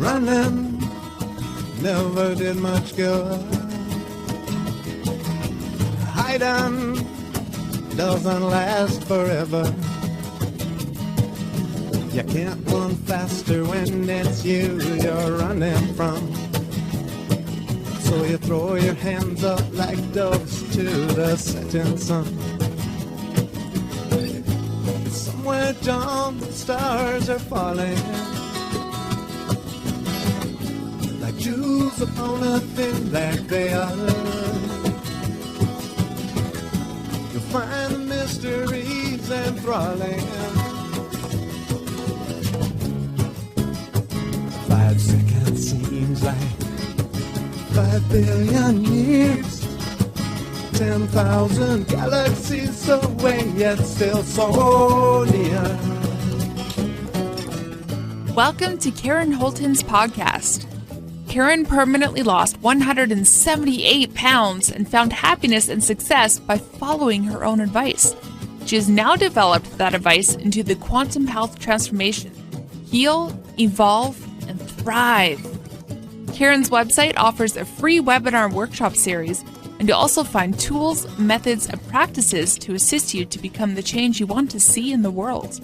running never did much good. Hiding doesn't last forever. You can't run faster when it's you you're running from. So you throw your hands up like doves to the setting sun. Somewhere down the stars are falling like jewels upon a thin black veil. You'll find the mysteries enthralling. 5 seconds seems like 5 billion years. 10,000 galaxies away, yet still so near. Welcome to Karen Holton's podcast. Karen permanently lost 178 pounds and found happiness and success by following her own advice. She has now developed that advice into the quantum health transformation. Heal, evolve, and thrive. Karen's website offers a free webinar workshop series, and you'll also find tools, methods, and practices to assist you to become the change you want to see in the world.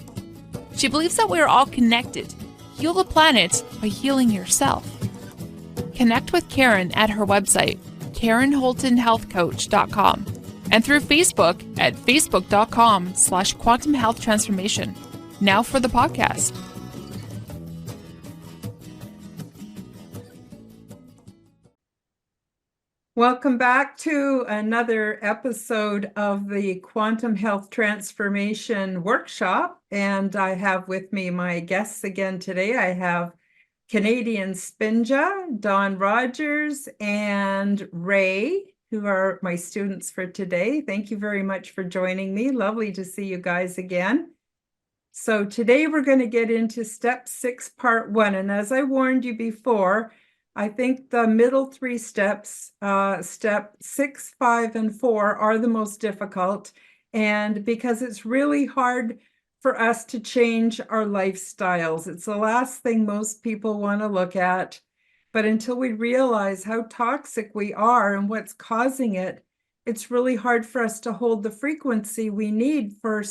She believes that we are all connected. Heal the planet by healing yourself. Connect with Karen at her website, KarenHoltonHealthCoach.com, and through Facebook at Facebook.com/Quantum Health Transformation. Now for the podcast. Welcome back to another episode of the Quantum Health Transformation Workshop. And I have with me my guests again today. I have Canadian Spinja, Don Rogers, and Ray, who are my students for today. Thank you very much for joining me. Lovely to see you guys again. So today we're going to get into step 6, part 1. And as I warned you before, I think the middle 3 steps, step 6, 5, and 4, are the most difficult. And because it's really hard for us to change our lifestyles. It's the last thing most people want to look at. But until we realize how toxic we are and what's causing it, it's really hard for us to hold the frequency we need for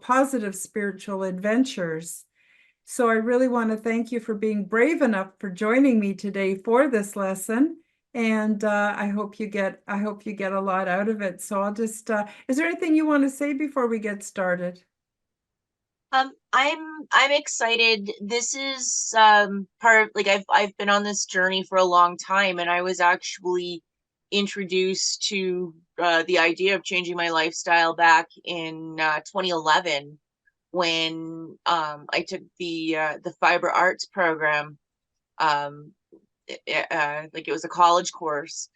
positive spiritual adventures. So I really want to thank you for being brave enough for joining me today for this lesson. And I hope you get a lot out of it. So I'll just, is there anything you want to say before we get started? I'm excited. This is part of, like, I've been on this journey for a long time, and I was actually introduced to the idea of changing my lifestyle back in 2011 when I took the fiber arts program. Like, it was a college course,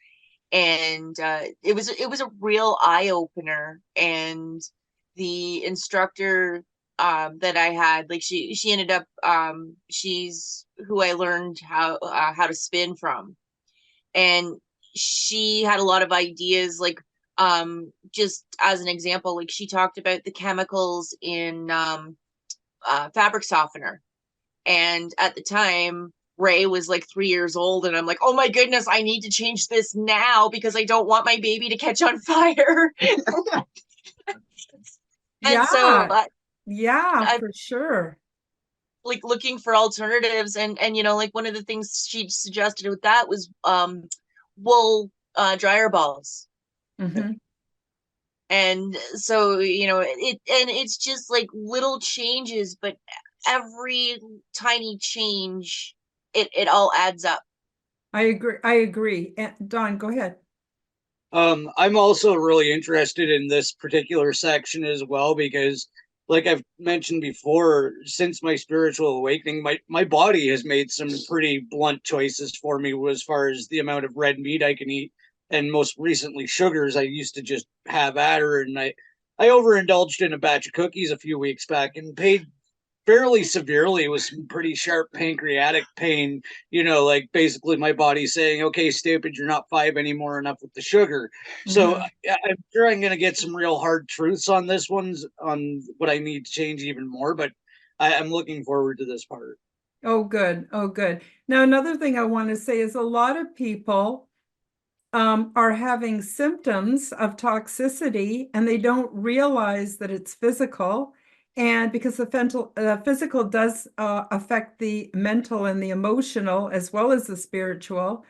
and it was a real eye opener. And the instructor that I had, like, she ended up, she's who I learned how to spin from. And she had a lot of ideas, like, just as an example, like, she talked about the chemicals in fabric softener. And at the time, Ray was like 3 years old, and I'm like, oh my goodness, I need to change this now because I don't want my baby to catch on fire. And so for sure. Like, looking for alternatives, and like, one of the things she suggested with that was wool dryer balls. Mm-hmm. And so, it's just like little changes, but every tiny change, it all adds up. I agree. Don, go ahead. I'm also really interested in this particular section as well, because, like I've mentioned before, since my spiritual awakening, my body has made some pretty blunt choices for me as far as the amount of red meat I can eat. And most recently, sugars. I used to just have at her, and I overindulged in a batch of cookies a few weeks back and paid fairly severely with some pretty sharp pancreatic pain, like basically my body saying, okay, stupid, you're not 5 anymore, enough with the sugar. Mm-hmm. So I'm sure I'm going to get some real hard truths on on what I need to change even more, but I'm looking forward to this part. Oh, good. Oh, good. Now, another thing I want to say is a lot of people are having symptoms of toxicity and they don't realize that it's physical. And because the physical does affect the mental and the emotional as well as the spiritual.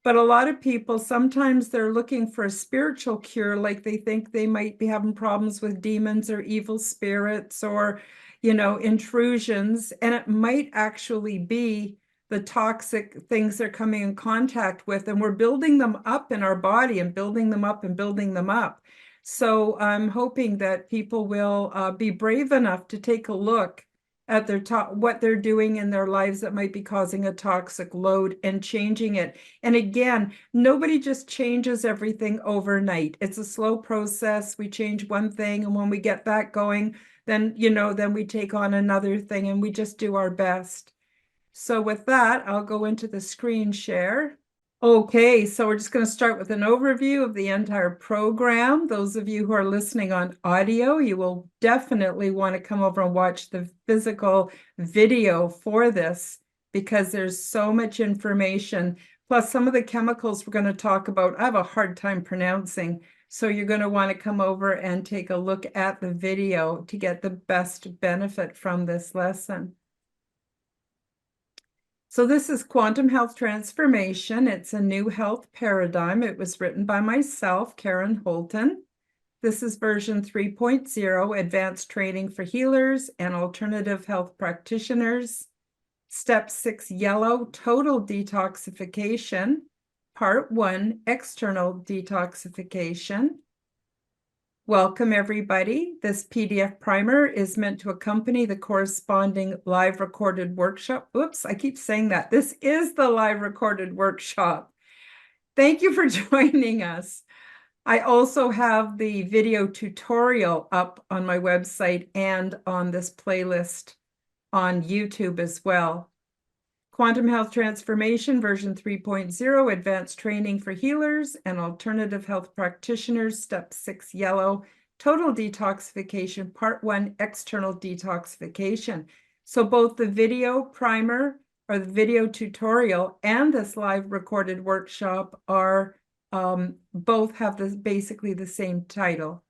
But a lot of people, sometimes they're looking for a spiritual cure, like they think they might be having problems with demons or evil spirits or, intrusions. And it might actually be the toxic things they're coming in contact with. And we're building them up in our body and building them up and building them up. So I'm hoping that people will be brave enough to take a look at what they're doing in their lives that might be causing a toxic load and changing it. And again, nobody just changes everything overnight. It's a slow process. We change one thing, and when we get that going, then we take on another thing, and we just do our best. So with that, I'll go into the screen share. Okay, so we're just going to start with an overview of the entire program. Those of you who are listening on audio, you will definitely want to come over and watch the physical video for this because there's so much information. Plus, some of the chemicals we're going to talk about, I have a hard time pronouncing. So you're going to want to come over and take a look at the video to get the best benefit from this lesson. So this is Quantum Health Transformation. It's a new health paradigm. It was written by myself, Karen Holton. This is version 3.0, Advanced Training for Healers and Alternative Health Practitioners. Step 6, Yellow, Total Detoxification. Part 1, External Detoxification. Welcome, everybody. This PDF primer is meant to accompany the corresponding live recorded workshop. Oops, I keep saying that. This is the live recorded workshop. Thank you for joining us. I also have the video tutorial up on my website and on this playlist on YouTube as well. Quantum Health Transformation version 3.0, Advanced Training for Healers and Alternative Health Practitioners, Step 6, Yellow, Total Detoxification, Part 1, External Detoxification. So both the video primer or the video tutorial and this live recorded workshop are both have basically the same title.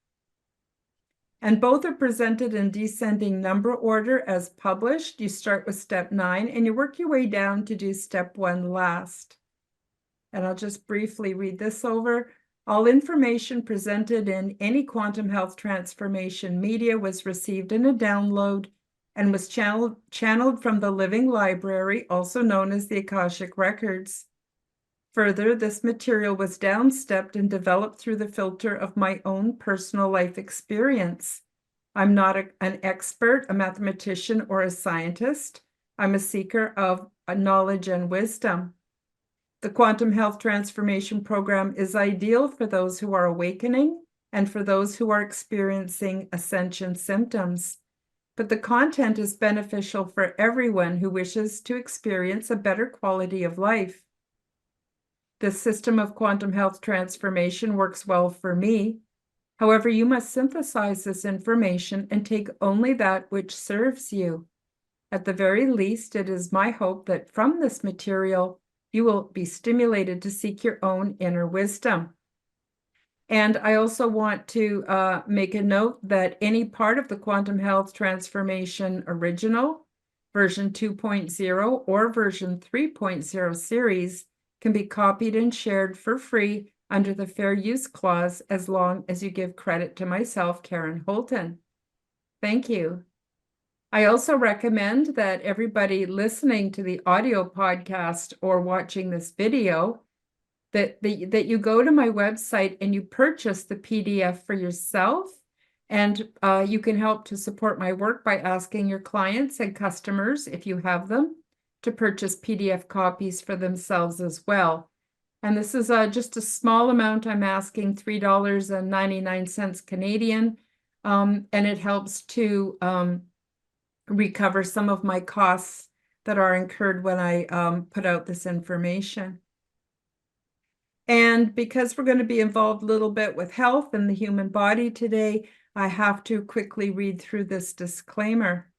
And both are presented in descending number order as published. You start with step 9 and you work your way down to do step 1 last. And I'll just briefly read this over. All information presented in any quantum health transformation media was received in a download and was channeled from the living library, also known as the Akashic Records. Further, this material was downstepped and developed through the filter of my own personal life experience. I'm not an expert, a mathematician, or a scientist. I'm a seeker of knowledge and wisdom. The Quantum Health Transformation Program is ideal for those who are awakening and for those who are experiencing ascension symptoms. But the content is beneficial for everyone who wishes to experience a better quality of life. The system of quantum health transformation works well for me. However, you must synthesize this information and take only that which serves you. At the very least, it is my hope that from this material, you will be stimulated to seek your own inner wisdom. And I also want to make a note that any part of the Quantum Health Transformation Original, version 2.0 or version 3.0 series can be copied and shared for free under the Fair Use Clause as long as you give credit to myself, Karen Holton. Thank you. I also recommend that everybody listening to the audio podcast or watching this video, that you go to my website and you purchase the PDF for yourself. And you can help to support my work by asking your clients and customers, if you have them, to purchase PDF copies for themselves as well. And this is just a small amount. I'm asking $3.99 Canadian, and it helps to recover some of my costs that are incurred when I put out this information. And because we're going to be involved a little bit with health and the human body today, I have to quickly read through this disclaimer.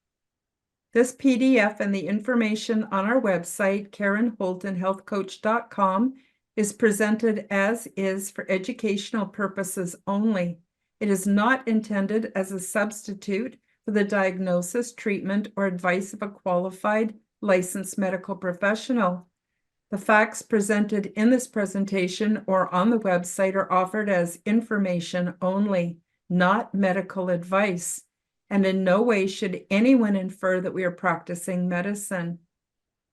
This PDF and the information on our website, KarenHoltonHealthCoach.com, is presented as is for educational purposes only. It is not intended as a substitute for the diagnosis, treatment, or advice of a qualified licensed medical professional. The facts presented in this presentation or on the website are offered as information only, not medical advice, and in no way should anyone infer that we are practicing medicine.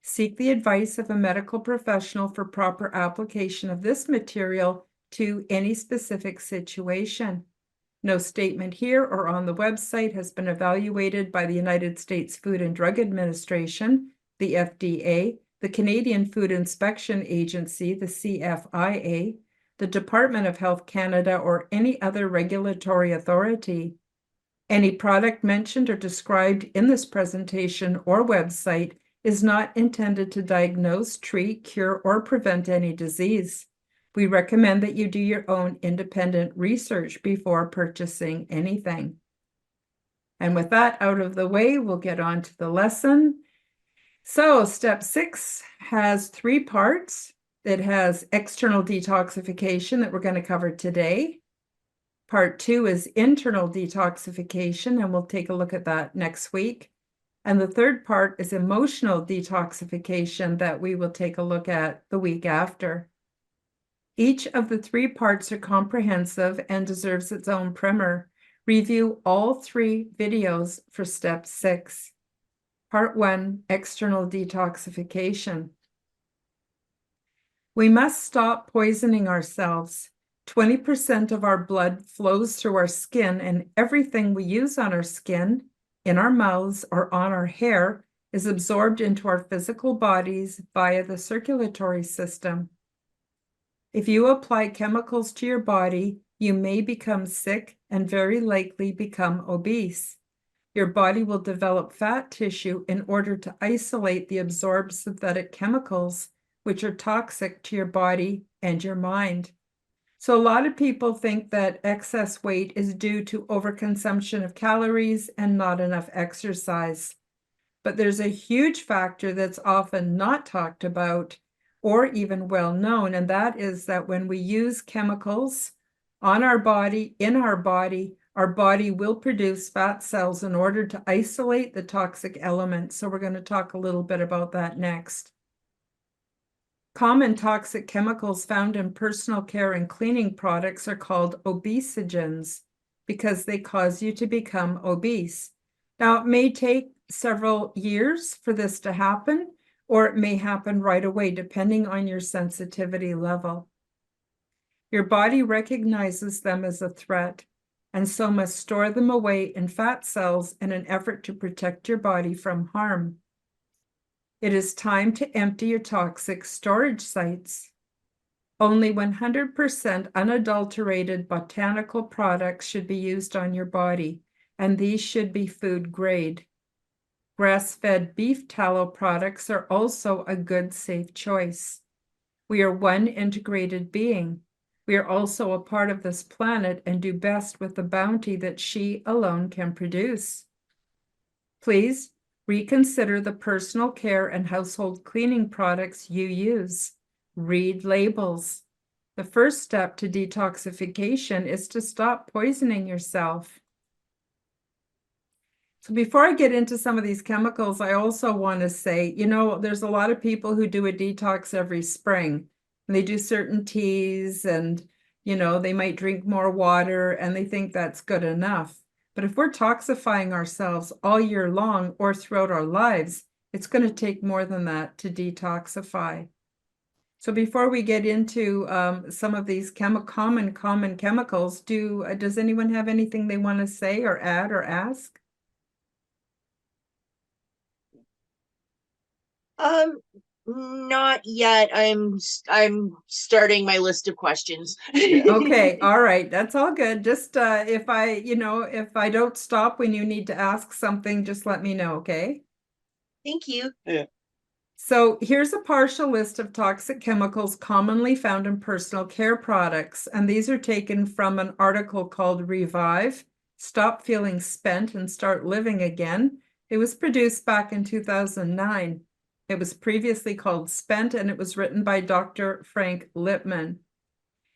Seek the advice of a medical professional for proper application of this material to any specific situation. No statement here or on the website has been evaluated by the United States Food and Drug Administration, the FDA, the Canadian Food Inspection Agency, the CFIA, the Department of Health Canada, or any other regulatory authority. Any product mentioned or described in this presentation or website is not intended to diagnose, treat, cure, or prevent any disease. We recommend that you do your own independent research before purchasing anything. And with that out of the way, we'll get on to the lesson. So step 6 has 3 parts. It has external detoxification that we're going to cover today. Part 2 is internal detoxification, and we'll take a look at that next week. And the third part is emotional detoxification that we will take a look at the week after. Each of the 3 parts are comprehensive and deserves its own primer. Review all 3 videos for step 6. Part 1, external detoxification. We must stop poisoning ourselves. 20% of our blood flows through our skin, and everything we use on our skin, in our mouths, or on our hair is absorbed into our physical bodies via the circulatory system. If you apply chemicals to your body, you may become sick and very likely become obese. Your body will develop fat tissue in order to isolate the absorbed synthetic chemicals, which are toxic to your body and your mind. So a lot of people think that excess weight is due to overconsumption of calories and not enough exercise. But there's a huge factor that's often not talked about or even well known, and that is that when we use chemicals on our body, in our body will produce fat cells in order to isolate the toxic elements. So we're going to talk a little bit about that next. Common toxic chemicals found in personal care and cleaning products are called obesogens because they cause you to become obese. Now, it may take several years for this to happen, or it may happen right away, depending on your sensitivity level. Your body recognizes them as a threat, and so must store them away in fat cells in an effort to protect your body from harm. It is time to empty your toxic storage sites. Only 100% unadulterated botanical products should be used on your body, and these should be food grade. Grass-fed beef tallow products are also a good, safe choice. We are one integrated being. We are also a part of this planet and do best with the bounty that she alone can produce. Please reconsider the personal care and household cleaning products you use. Read labels. The first step to detoxification is to stop poisoning yourself. So before I get into some of these chemicals, I also want to say, there's a lot of people who do a detox every spring. And they do certain teas and, they might drink more water and they think that's good enough. But if we're toxifying ourselves all year long or throughout our lives, it's going to take more than that to detoxify. So before we get into some of these common chemicals, does anyone have anything they want to say or add or ask? Not yet. I'm starting my list of questions. Okay, all right, that's all good. Just if I don't stop when you need to ask something, just let me know, okay? Thank you. Yeah. So here's a partial list of toxic chemicals commonly found in personal care products, and these are taken from an article called Revive, Stop Feeling Spent and Start Living Again, It was produced back in 2009. It was previously called Spent, and it was written by Dr. Frank Lipman.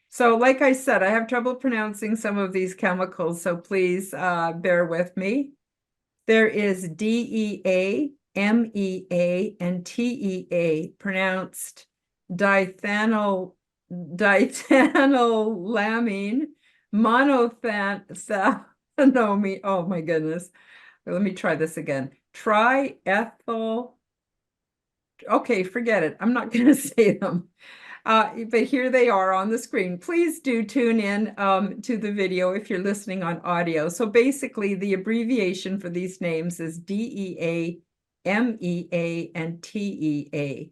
So like I said, I have trouble pronouncing some of these chemicals, so please bear with me. There is DEA, MEA, and TEA, pronounced dithanolamine, monothanomine. Oh my goodness. Let me try this again. Triethyl. Okay, forget it. I'm not going to say them. But here they are on the screen. Please do tune in to the video if you're listening on audio. So basically, the abbreviation for these names is DEA, MEA, and TEA.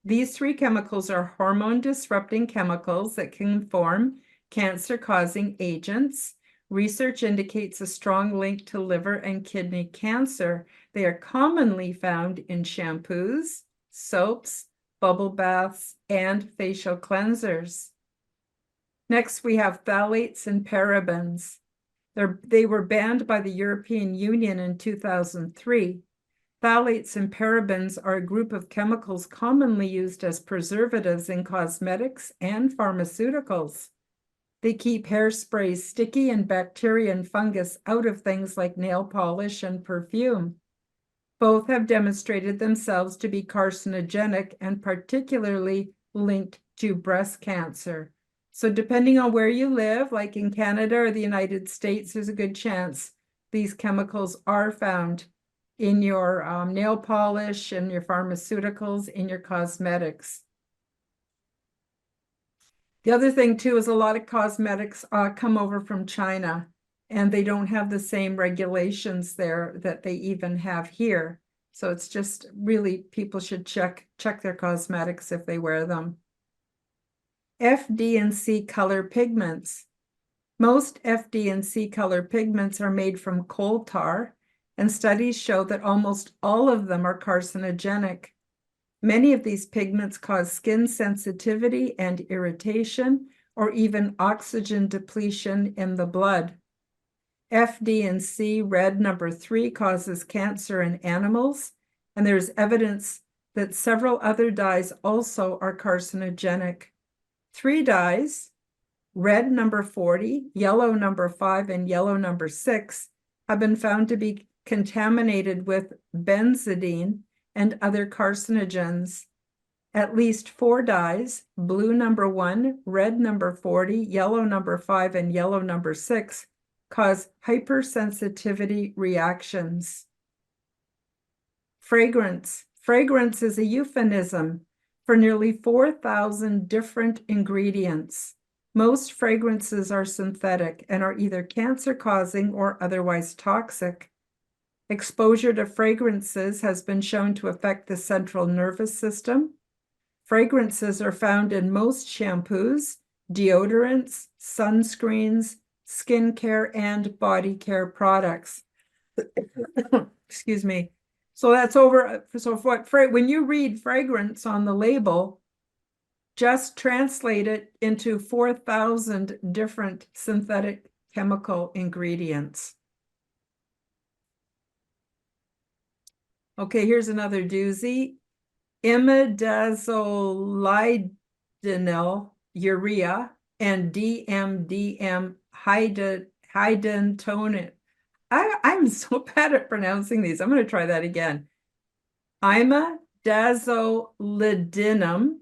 These three chemicals are hormone-disrupting chemicals that can form cancer-causing agents. Research indicates a strong link to liver and kidney cancer. They are commonly found in shampoos, soaps, bubble baths, and facial cleansers. Next, we have phthalates and parabens. They were banned by the European Union in 2003. Phthalates and parabens are a group of chemicals commonly used as preservatives in cosmetics and pharmaceuticals. They keep hairspray sticky and bacteria and fungus out of things like nail polish and perfume. Both have demonstrated themselves to be carcinogenic and particularly linked to breast cancer. So depending on where you live, like in Canada or the United States, there's a good chance these chemicals are found in your nail polish, in your pharmaceuticals, in your cosmetics. The other thing too is a lot of cosmetics come over from China, and they don't have the same regulations there that they even have here. So it's just really, people should check their cosmetics if they wear them. F, D, and C color pigments. Most F, D, and C color pigments are made from coal tar, and studies show that almost all of them are carcinogenic. Many of these pigments cause skin sensitivity and irritation, or even oxygen depletion in the blood. F, D, and C, red number 3, causes cancer in animals, and there's evidence that several other dyes also are carcinogenic. 3 dyes, red number 40, yellow number 5, and yellow number 6, have been found to be contaminated with benzidine and other carcinogens. At least 4 dyes, blue number 1, red number 40, yellow number 5, and yellow number 6, cause hypersensitivity reactions. Fragrance. Fragrance is a euphemism for nearly 4,000 different ingredients. Most fragrances are synthetic and are either cancer-causing or otherwise toxic. Exposure to fragrances has been shown to affect the central nervous system. Fragrances are found in most shampoos, deodorants, sunscreens, skincare, and body care products. Excuse me. So that's over. So when you read fragrance on the label, just translate it into 4,000 different synthetic chemical ingredients. Okay, here's another doozy. Imidazolidinyl urea and DMDM hydantonin. I'm so bad at pronouncing these. I'm going to try that again. Imidazolidinum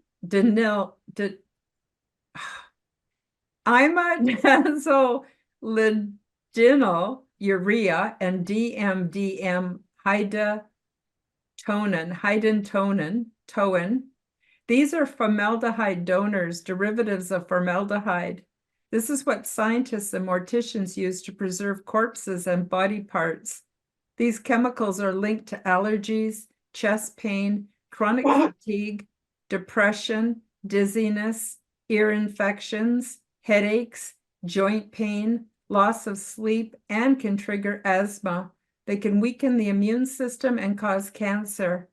imidazolidinyl urea and DMDM hydantonin. These are formaldehyde donors, derivatives of formaldehyde. This is what scientists and morticians use to preserve corpses and body parts. These chemicals are linked to allergies, chest pain, chronic fatigue, depression, dizziness, ear infections, headaches, joint pain, loss of sleep, and can trigger asthma. They can weaken the immune system and cause cancer.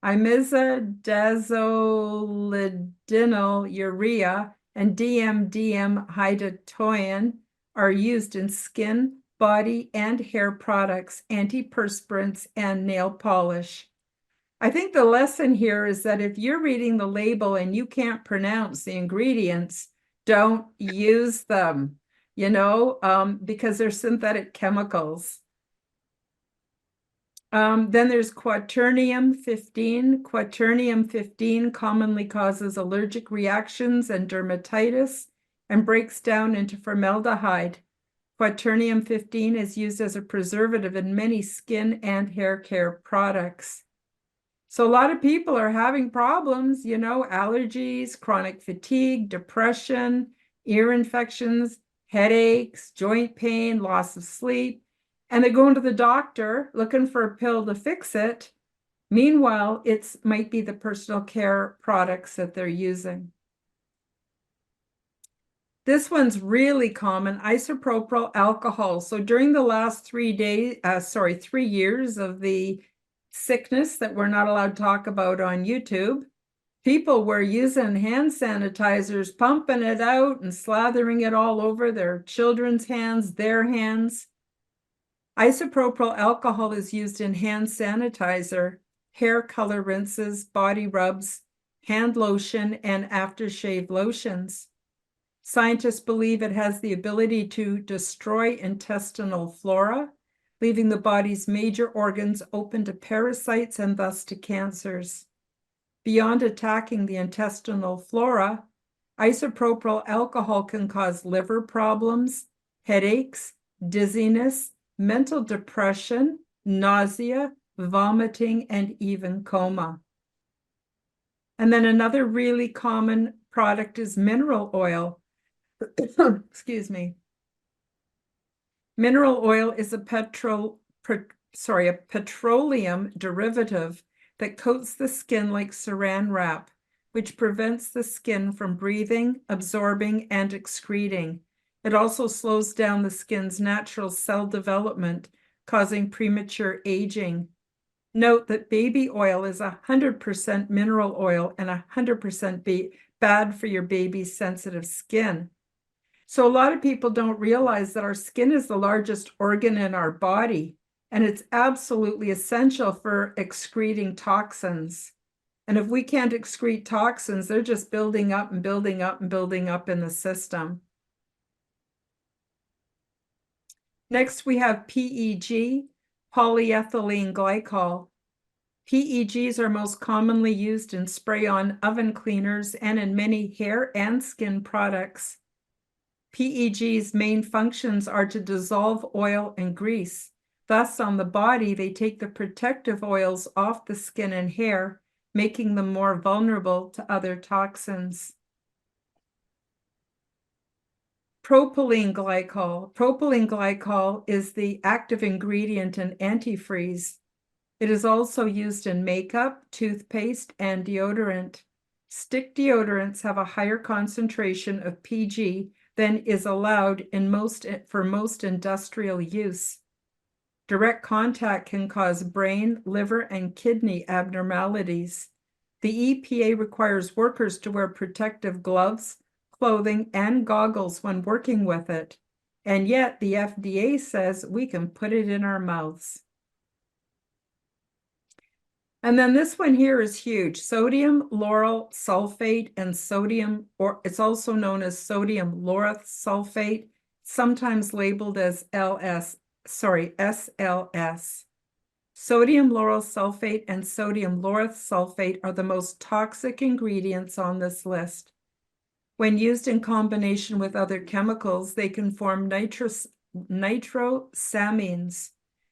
Imidazolidinyl urea and DMDM hydantoin are used in skin, body and hair products, antiperspirants, and nail polish. I think the lesson here is that if you're reading the label and you can't pronounce the ingredients, don't use them, because they're synthetic chemicals. Then there's quaternium-15. Quaternium-15 commonly causes allergic reactions and dermatitis and breaks down into formaldehyde. Quaternium-15 is used as a preservative in many skin and hair care products. So a lot of people are having problems, allergies, chronic fatigue, depression, ear infections, headaches, joint pain, loss of sleep, and they're going to the doctor looking for a pill to fix it. Meanwhile, it might be the personal care products that they're using. This one's really common, isopropyl alcohol. So during the last 3 years of the sickness that we're not allowed to talk about on YouTube, people were using hand sanitizers, pumping it out and slathering it all over their children's hands, their hands. Isopropyl alcohol is used in hand sanitizer, hair color rinses, body rubs, hand lotion, and aftershave lotions. Scientists believe it has the ability to destroy intestinal flora, leaving the body's major organs open to parasites and thus to cancers. Beyond attacking the intestinal flora, isopropyl alcohol can cause liver problems, headaches, dizziness, mental depression, nausea, vomiting, and even coma. And then another really common product is mineral oil. Excuse me. Mineral oil is a petroleum derivative that coats the skin like saran wrap, which prevents the skin from breathing, absorbing, and excreting. It also slows down the skin's natural cell development, causing premature aging. Note that baby oil is 100% mineral oil and 100% bad for your baby's sensitive skin. So a lot of people don't realize that our skin is the largest organ in our body, and it's absolutely essential for excreting toxins. And if we can't excrete toxins, they're just building up and building up and building up in the system. Next, we have PEG, polyethylene glycol. PEGs are most commonly used in spray-on oven cleaners and in many hair and skin products. PEG's main functions are to dissolve oil and grease. Thus, on the body, they take the protective oils off the skin and hair, making them more vulnerable to other toxins. Propylene glycol. Propylene glycol is the active ingredient in antifreeze. It is also used in makeup, toothpaste, and deodorant. Stick deodorants have a higher concentration of PG than is allowed for most industrial use. Direct contact can cause brain, liver, and kidney abnormalities. The EPA requires workers to wear protective gloves, clothing, and goggles when working with it. And yet the FDA says we can put it in our mouths. And then this one here is huge. Sodium lauryl sulfate and sodium, or it's also known as sodium lauryl sulfate, sometimes labeled as SLS. Sodium lauryl sulfate and sodium lauryl sulfate are the most toxic ingredients on this list. When used in combination with other chemicals, they can form nitrosamines,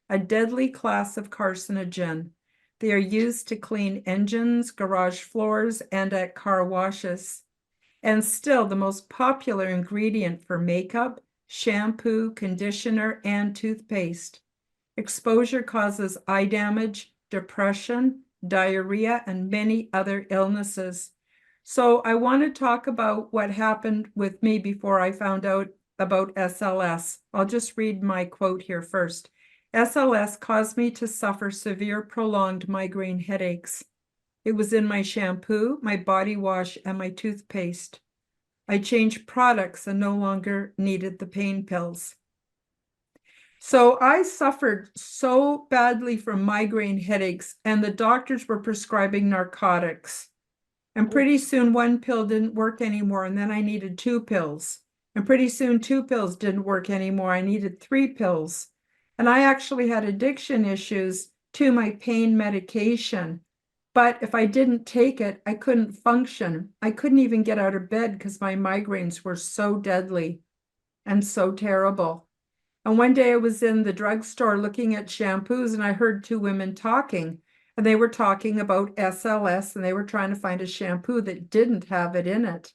a deadly class of carcinogen. They are used to clean engines, garage floors, and at car washes. And still the most popular ingredient for makeup, shampoo, conditioner, and toothpaste. Exposure causes eye damage, depression, diarrhea, and many other illnesses. So I want to talk about what happened with me before I found out about SLS. I'll just read my quote here first. SLS caused me to suffer severe prolonged migraine headaches. It was in my shampoo, my body wash, and my toothpaste. I changed products and no longer needed the pain pills. So I suffered so badly from migraine headaches, and the doctors were prescribing narcotics. And pretty soon one pill didn't work anymore, and then I needed 2 pills. And pretty soon 2 pills didn't work anymore. I needed 3 pills. And I actually had addiction issues to my pain medication. But if I didn't take it, I couldn't function. I couldn't even get out of bed because my migraines were so deadly and so terrible. And one day I was in the drugstore looking at shampoos, and I heard 2 women talking, and they were talking about SLS, and they were trying to find a shampoo that didn't have it in it.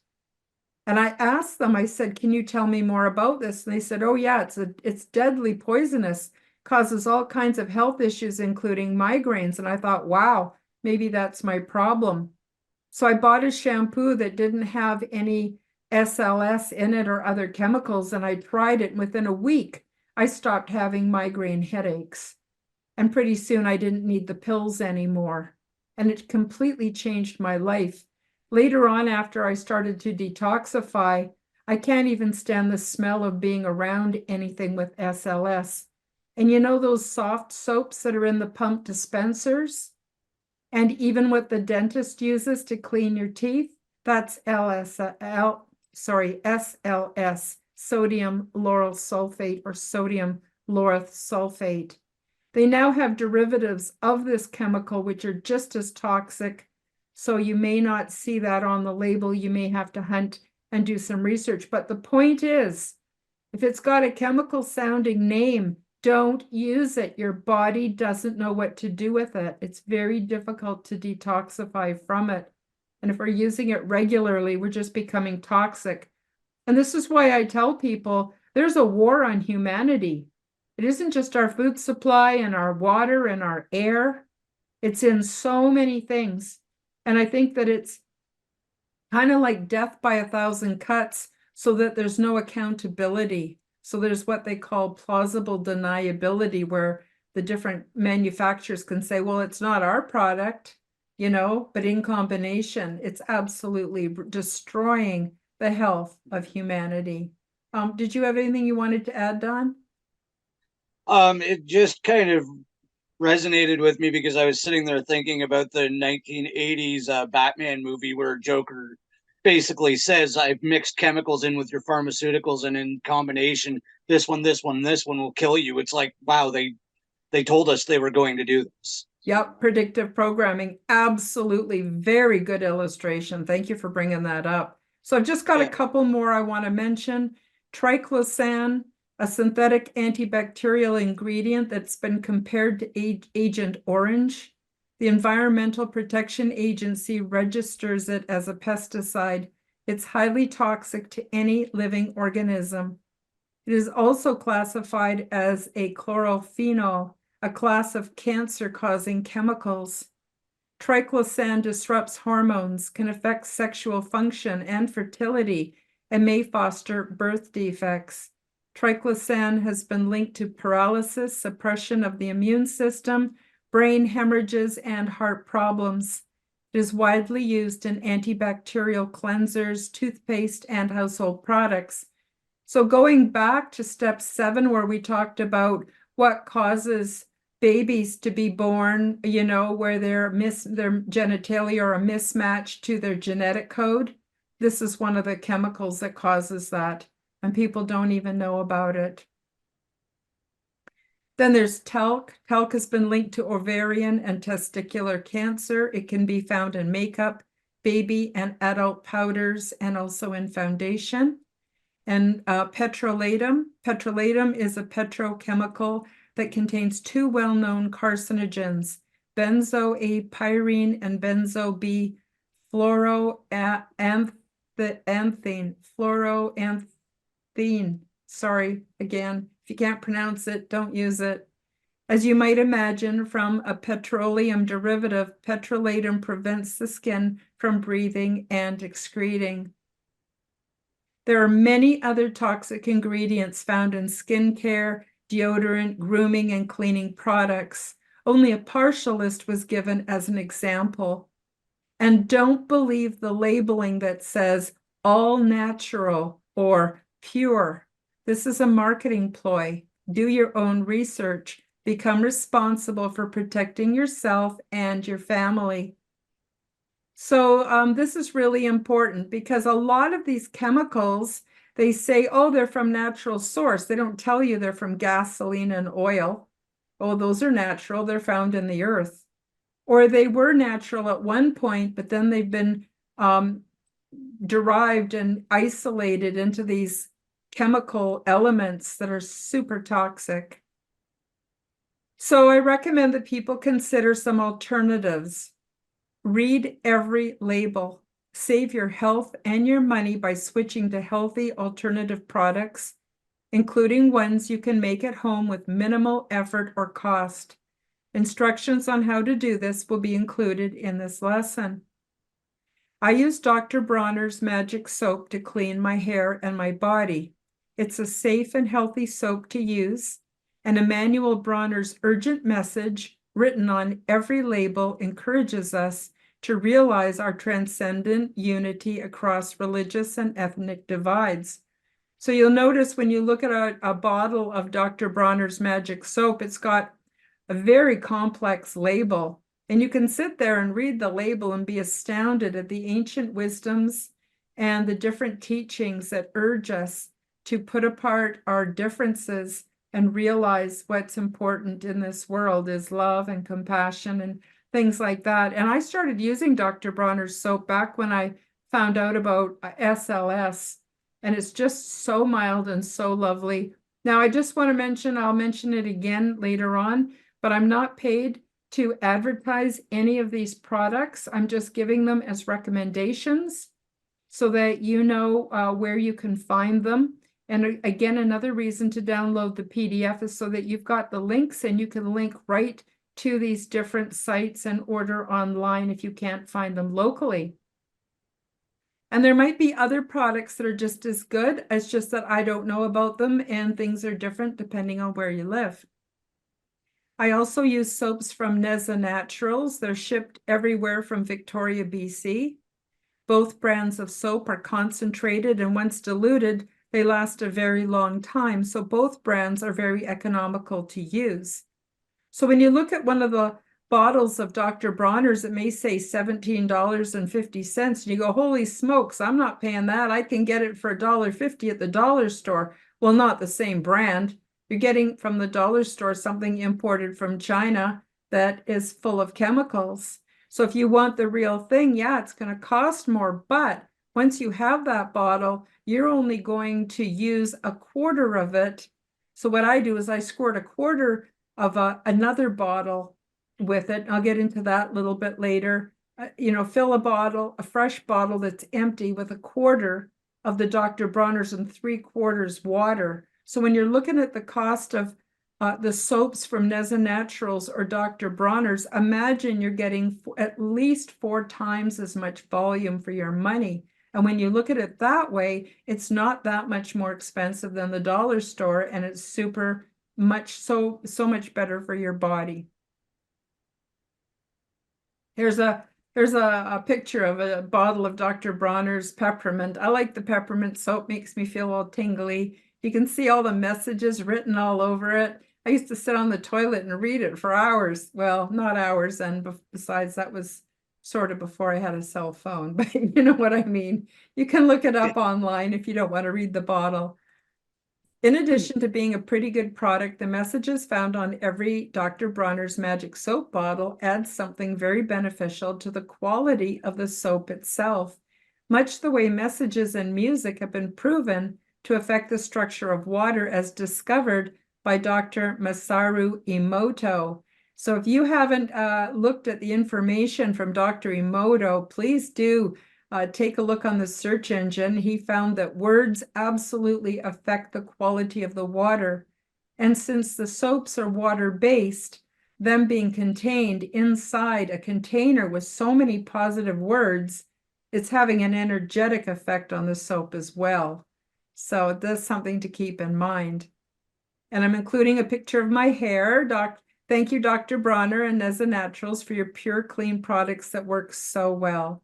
And I asked them, I said, can you tell me more about this? And they said, oh yeah, it's deadly poisonous, causes all kinds of health issues, including migraines. And I thought, wow, maybe that's my problem. So I bought a shampoo that didn't have any SLS in it or other chemicals, and I tried it, and within a week, I stopped having migraine headaches. And pretty soon I didn't need the pills anymore. And it completely changed my life. Later on, after I started to detoxify, I can't even stand the smell of being around anything with SLS. And you know those soft soaps that are in the pump dispensers? And even what the dentist uses to clean your teeth? That's SLS, sodium lauryl sulfate or sodium lauryl sulfate. They now have derivatives of this chemical, which are just as toxic. So you may not see that on the label. You may have to hunt and do some research. But the point is, if it's got a chemical sounding name, don't use it. Your body doesn't know what to do with it. It's very difficult to detoxify from it. And if we're using it regularly, we're just becoming toxic. And this is why I tell people there's a war on humanity. It isn't just our food supply and our water and our air. It's in so many things. And I think that it's kind of like death by 1,000 cuts, so that there's no accountability. So there's what they call plausible deniability, where the different manufacturers can say, well, it's not our product, but in combination, it's absolutely destroying the health of humanity. Did you have anything you wanted to add, Don? It just kind of resonated with me because I was sitting there thinking about the 1980s Batman movie where Joker basically says, I've mixed chemicals in with your pharmaceuticals, and in combination, this one will kill you. It's like, wow, they told us they were going to do this. Yep, predictive programming. Absolutely. Very good illustration. Thank you for bringing that up. So I've just got a couple more I want to mention. Triclosan, a synthetic antibacterial ingredient that's been compared to Agent Orange. The Environmental Protection Agency registers it as a pesticide. It's highly toxic to any living organism. It is also classified as a chlorophenol, a class of cancer-causing chemicals. Triclosan disrupts hormones, can affect sexual function and fertility, and may foster birth defects. Triclosan has been linked to paralysis, suppression of the immune system, brain hemorrhages, and heart problems. It is widely used in antibacterial cleansers, toothpaste, and household products. So going back to step 7, where we talked about what causes babies to be born, where their genitalia are a mismatch to their genetic code, this is one of the chemicals that causes that, and people don't even know about it. Then there's talc. Talc has been linked to ovarian and testicular cancer. It can be found in makeup, baby and adult powders, and also in foundation. And petrolatum. Petrolatum is a petrochemical that contains 2 well-known carcinogens, benzoapyrene and fluoroanthene. Sorry, again, if you can't pronounce it, don't use it. As you might imagine, from a petroleum derivative, petrolatum prevents the skin from breathing and excreting. There are many other toxic ingredients found in skincare, deodorant, grooming, and cleaning products. Only a partial list was given as an example. And don't believe the labeling that says all natural or pure. This is a marketing ploy. Do your own research. Become responsible for protecting yourself and your family. So this is really important because a lot of these chemicals, they say, oh, they're from natural source. They don't tell you they're from gasoline and oil. Oh, those are natural. They're found in the earth. Or they were natural at one point, but then they've been derived and isolated into these chemical elements that are super toxic. So I recommend that people consider some alternatives. Read every label. Save your health and your money by switching to healthy alternative products, including ones you can make at home with minimal effort or cost. Instructions on how to do this will be included in this lesson. I use Dr. Bronner's magic soap to clean my hair and my body. It's a safe and healthy soap to use, and Emmanuel Bronner's urgent message, written on every label, encourages us to realize our transcendent unity across religious and ethnic divides. So you'll notice when you look at a bottle of Dr. Bronner's magic soap, it's got a very complex label. And you can sit there and read the label and be astounded at the ancient wisdoms and the different teachings that urge us to put apart our differences and realize what's important in this world is love and compassion and things like that. And I started using Dr. Bronner's soap back when I found out about SLS, and it's just so mild and so lovely. Now, I just want to mention, I'll mention it again later on, but I'm not paid to advertise any of these products. I'm just giving them as recommendations so that you know where you can find them. And again, another reason to download the PDF is so that you've got the links and you can link right to these different sites and order online if you can't find them locally. And there might be other products that are just as good. It's just that I don't know about them and things are different depending on where you live. I also use soaps from Neza Naturals. They're shipped everywhere from Victoria, BC. Both brands of soap are concentrated, and once diluted, they last a very long time. So both brands are very economical to use. So when you look at one of the bottles of Dr. Bronner's, it may say $17.50, and you go, holy smokes, I'm not paying that. I can get it for $1.50 at the dollar store. Well, not the same brand. You're getting from the dollar store something imported from China that is full of chemicals. So if you want the real thing, yeah, it's going to cost more. But once you have that bottle, you're only going to use a quarter of it. So what I do is I squirt a quarter of another bottle with it. I'll get into that a little bit later. Fill a fresh bottle that's empty with a quarter of the Dr. Bronner's and 3/4 water. So when you're looking at the cost of the soaps from Neza Naturals or Dr. Bronner's, imagine you're getting at least 4 times as much volume for your money. And when you look at it that way, it's not that much more expensive than the dollar store, and it's so much better for your body. Here's a picture of a bottle of Dr. Bronner's peppermint. I like the peppermint soap, makes me feel all tingly. You can see all the messages written all over it. I used to sit on the toilet and read it for hours. Well, not hours, and besides, that was sort of before I had a cell phone, but you know what I mean. You can look it up online if you don't want to read the bottle. In addition to being a pretty good product, the messages found on every Dr. Bronner's magic soap bottle adds something very beneficial to the quality of the soap itself, much the way messages and music have been proven to affect the structure of water as discovered by Dr. Masaru Emoto. So if you haven't looked at the information from Dr. Emoto, please do take a look on the search engine. He found that words absolutely affect the quality of the water. And since the soaps are water-based, them being contained inside a container with so many positive words, it's having an energetic effect on the soap as well. So that's something to keep in mind. And I'm including a picture of my hair. Thank you, Dr. Bronner and Neza Naturals, for your pure, clean products that work so well.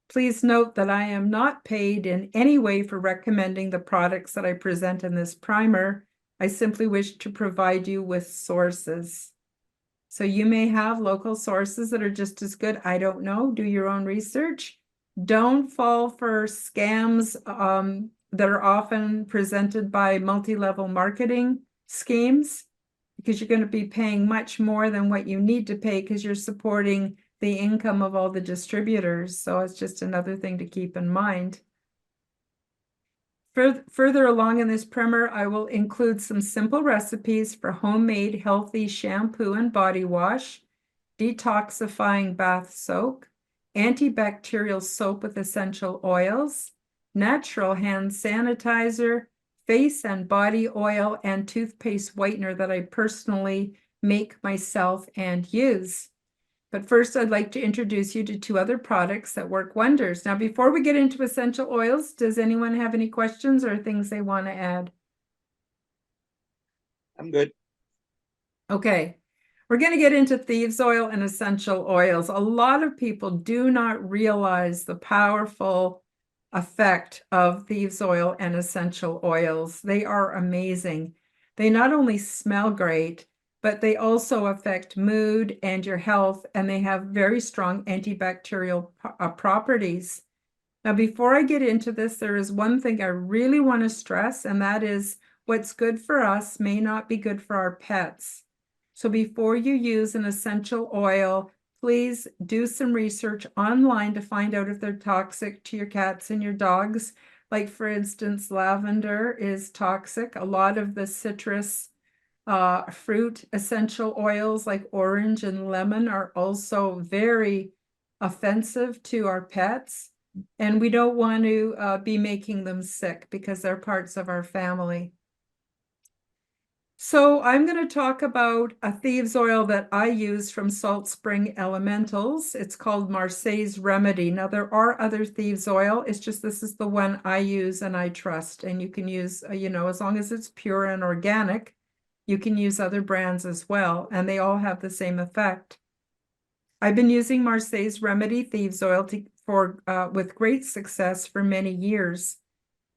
Please note that I am not paid in any way for recommending the products that I present in this primer. I simply wish to provide you with sources. So you may have local sources that are just as good. I don't know. Do your own research. Don't fall for scams that are often presented by multi-level marketing schemes, because you're going to be paying much more than what you need to pay because you're supporting the income of all the distributors. So it's just another thing to keep in mind. Further along in this primer, I will include some simple recipes for homemade healthy shampoo and body wash, detoxifying bath soak, antibacterial soap with essential oils, natural hand sanitizer, face and body oil, and toothpaste whitener that I personally make myself and use. But first, I'd like to introduce you to two other products that work wonders. Now, before we get into essential oils, does anyone have any questions or things they want to add? I'm good. Okay, we're going to get into thieves oil and essential oils. A lot of people do not realize the powerful effect of thieves oil and essential oils. They are amazing. They not only smell great, but they also affect mood and your health, and they have very strong antibacterial properties. Now, before I get into this, there is one thing I really want to stress, and that is what's good for us may not be good for our pets. So before you use an essential oil, please do some research online to find out if they're toxic to your cats and your dogs. Like, for instance, lavender is toxic. A lot of the citrus fruit essential oils like orange and lemon are also very offensive to our pets. And we don't want to be making them sick because they're parts of our family. So I'm going to talk about a thieves oil that I use from Salt Spring Elementals. It's called Marseille's Remedy. Now, there are other thieves oil. It's just this is the one I use and I trust. And you can use, as long as it's pure and organic, you can use other brands as well, and they all have the same effect. I've been using Marseille's Remedy Thieves Oil with great success for many years.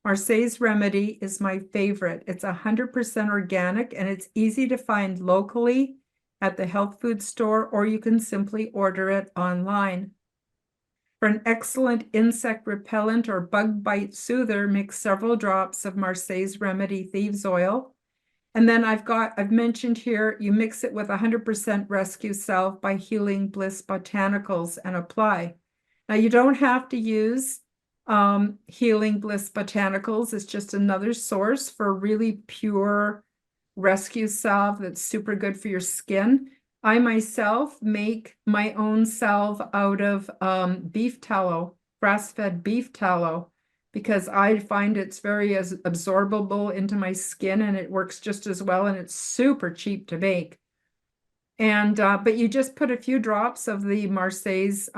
Marseille's Remedy is my favorite. It's 100% organic, and it's easy to find locally at the health food store, or you can simply order it online. For an excellent insect repellent or bug bite soother, mix several drops of Marseille's Remedy Thieves Oil. And then I've mentioned here, you mix it with 100% Rescue Salve by Healing Bliss Botanicals and apply. Now, you don't have to use Healing Bliss Botanicals. It's just another source for really pure Rescue Salve that's super good for your skin. I myself make my own salve out of beef tallow, grass-fed beef tallow, because I find it's very absorbable into my skin, and it works just as well, and it's super cheap to make. And but you just put a few drops of the Marseille's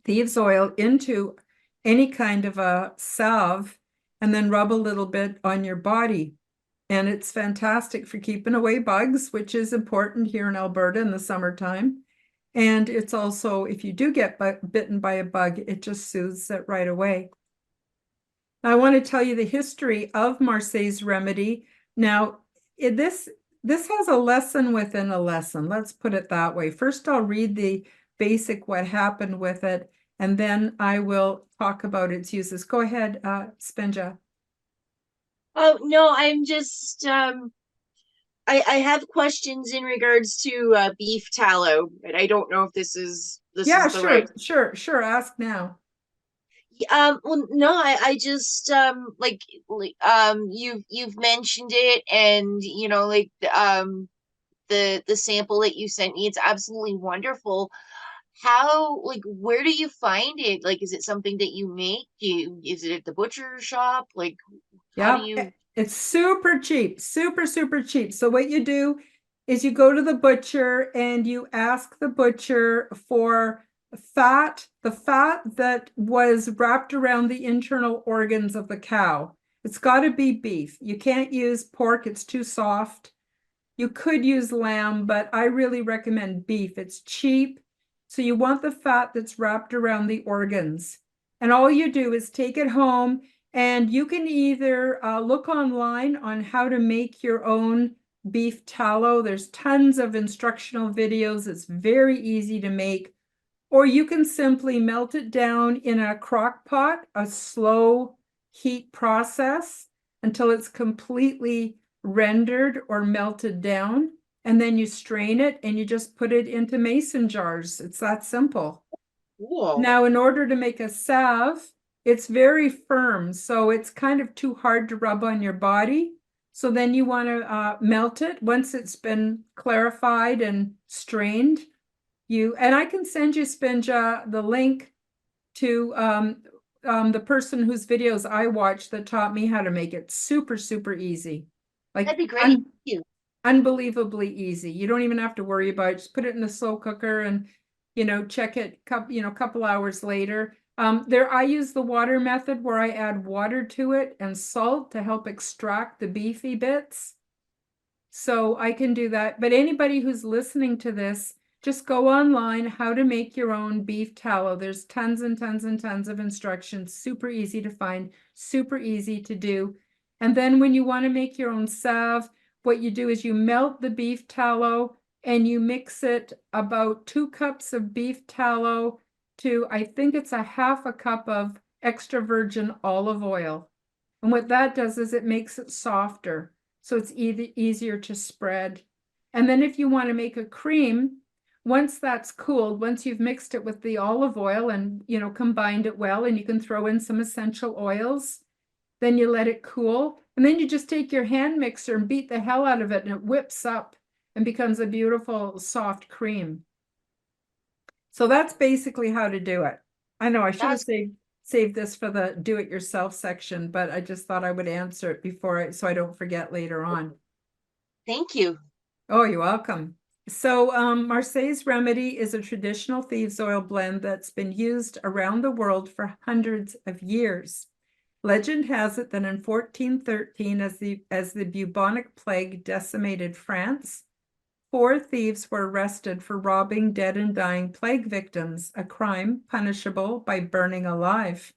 thieves oil into any kind of a salve, and then rub a little bit on your body. And it's fantastic for keeping away bugs, which is important here in Alberta in the summertime. And it's also, if you do get bitten by a bug, it just soothes it right away. Now, I want to tell you the history of Marseille's Remedy. Now, this has a lesson within a lesson. Let's put it that way. First, I'll read the basic what happened with it, and then I will talk about its uses. Go ahead, Spinja. Oh, no, I'm just, I have questions in regards to beef tallow, but I don't know if this is the right. Sure. Ask now. Well, no, I just you've mentioned it, and the sample that you sent me, it's absolutely wonderful. How, where do you find it? Like, is it something that you make? Is it at the butcher shop? Like, how do you? It's super cheap, super cheap. So what you do is you go to the butcher and you ask the butcher for the fat that was wrapped around the internal organs of the cow. It's got to be beef. You can't use pork, it's too soft. You could use lamb, but I really recommend beef. It's cheap. So you want the fat that's wrapped around the organs. And all you do is take it home And you can either look online on how to make your own beef tallow. There's tons of instructional videos. It's very easy to make. Or you can simply melt it down in a crock pot, a slow heat process until it's completely rendered or melted down. And then you strain it and you just put it into mason jars. It's that simple. Cool. Now, in order to make a salve, it's very firm, so it's kind of too hard to rub on your body. So then you want to melt it once it's been clarified and strained. And I can send you, Spinja, the link to the person whose videos I watched that taught me how to make it. Super, super easy. Like, That'd be great. Thank you. Unbelievably easy. You don't even have to worry about it. Just put it in the slow cooker and, check it, a couple hours later. I use the water method where I add water to it and salt to help extract the beefy bits. So I can do that. But anybody who's listening to this, just go online, how to make your own beef tallow. There's tons and tons and tons of instructions, super easy to find, super easy to do. And then when you want to make your own salve, what you do is you melt the beef tallow and you mix it about 2 cups of beef tallow to, I think it's a half a cup of extra virgin olive oil. And what that does is it makes it softer, so it's easier to spread. And then if you want to make a cream, once that's cooled, once you've mixed it with the olive oil and, combined it well, and you can throw in some essential oils, then you let it cool. And then you just take your hand mixer and beat the hell out of it, and it whips up and becomes a beautiful soft cream. So that's basically how to do it. I know I should have saved this for the do-it-yourself section, but I just thought I would answer it so I don't forget later on. Thank you. Oh, you're welcome. So Marseille's Remedy is a traditional thieves oil blend that's been used around the world for hundreds of years. Legend has it that in 1413, as the bubonic plague decimated France, 4 thieves were arrested for robbing dead and dying plague victims, a crime punishable by burning alive.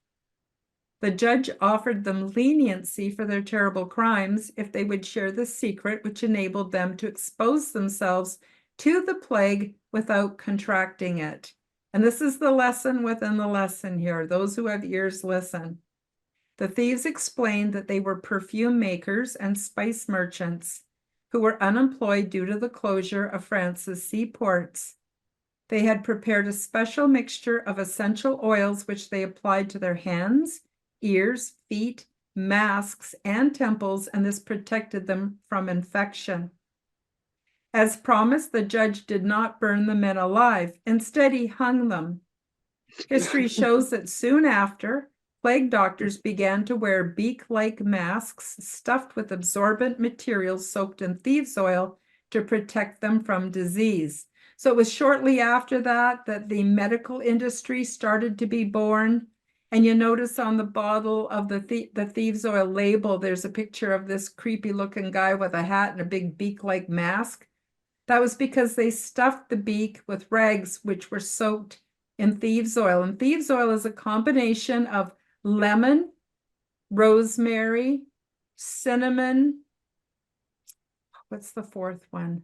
The judge offered them leniency for their terrible crimes if they would share the secret, which enabled them to expose themselves to the plague without contracting it. And this is the lesson within the lesson here. Those who have ears, listen. The thieves explained that they were perfume makers and spice merchants who were unemployed due to the closure of France's seaports. They had prepared a special mixture of essential oils which they applied to their hands, ears, feet, masks, and temples, and this protected them from infection. As promised, the judge did not burn the men alive. Instead, he hung them. History shows that soon after, plague doctors began to wear beak-like masks stuffed with absorbent materials soaked in thieves' oil to protect them from disease. So it was shortly after that the medical industry started to be born. And you notice on the bottle of the thieves' oil label, there's a picture of this creepy-looking guy with a hat and a big beak-like mask. That was because they stuffed the beak with rags which were soaked in thieves' oil. And thieves' oil is a combination of lemon, rosemary, cinnamon. What's the 4th one?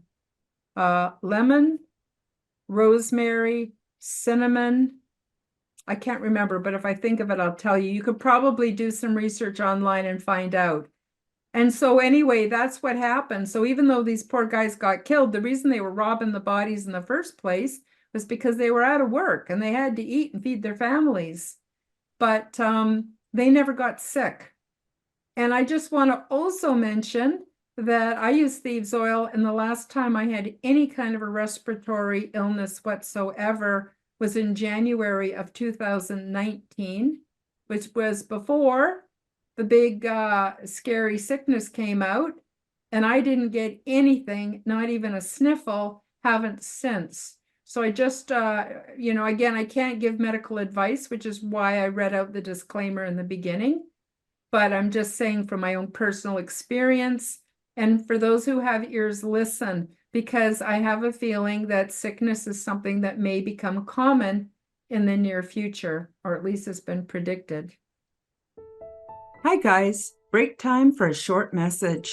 Lemon, rosemary, cinnamon. I can't remember, but if I think of it, I'll tell you. You could probably do some research online and find out. And so anyway, that's what happened. So even though these poor guys got killed, the reason they were robbing the bodies in the first place was because they were out of work and they had to eat and feed their families. But they never got sick. And I just want to also mention that I use thieves' oil, and the last time I had any kind of a respiratory illness whatsoever was in January of 2019, which was before the big scary sickness came out, and I didn't get anything, not even a sniffle, haven't since. So I just, again, I can't give medical advice, which is why I read out the disclaimer in the beginning, but I'm just saying from my own personal experience. And for those who have ears, listen, because I have a feeling that sickness is something that may become common in the near future, or at least it's been predicted. Hi guys, break time for a short message.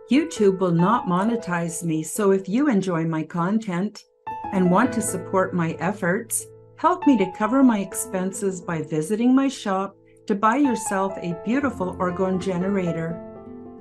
YouTube will not monetize me, so if you enjoy my content and want to support my efforts, help me to cover my expenses by visiting my shop to buy yourself a beautiful orgone generator.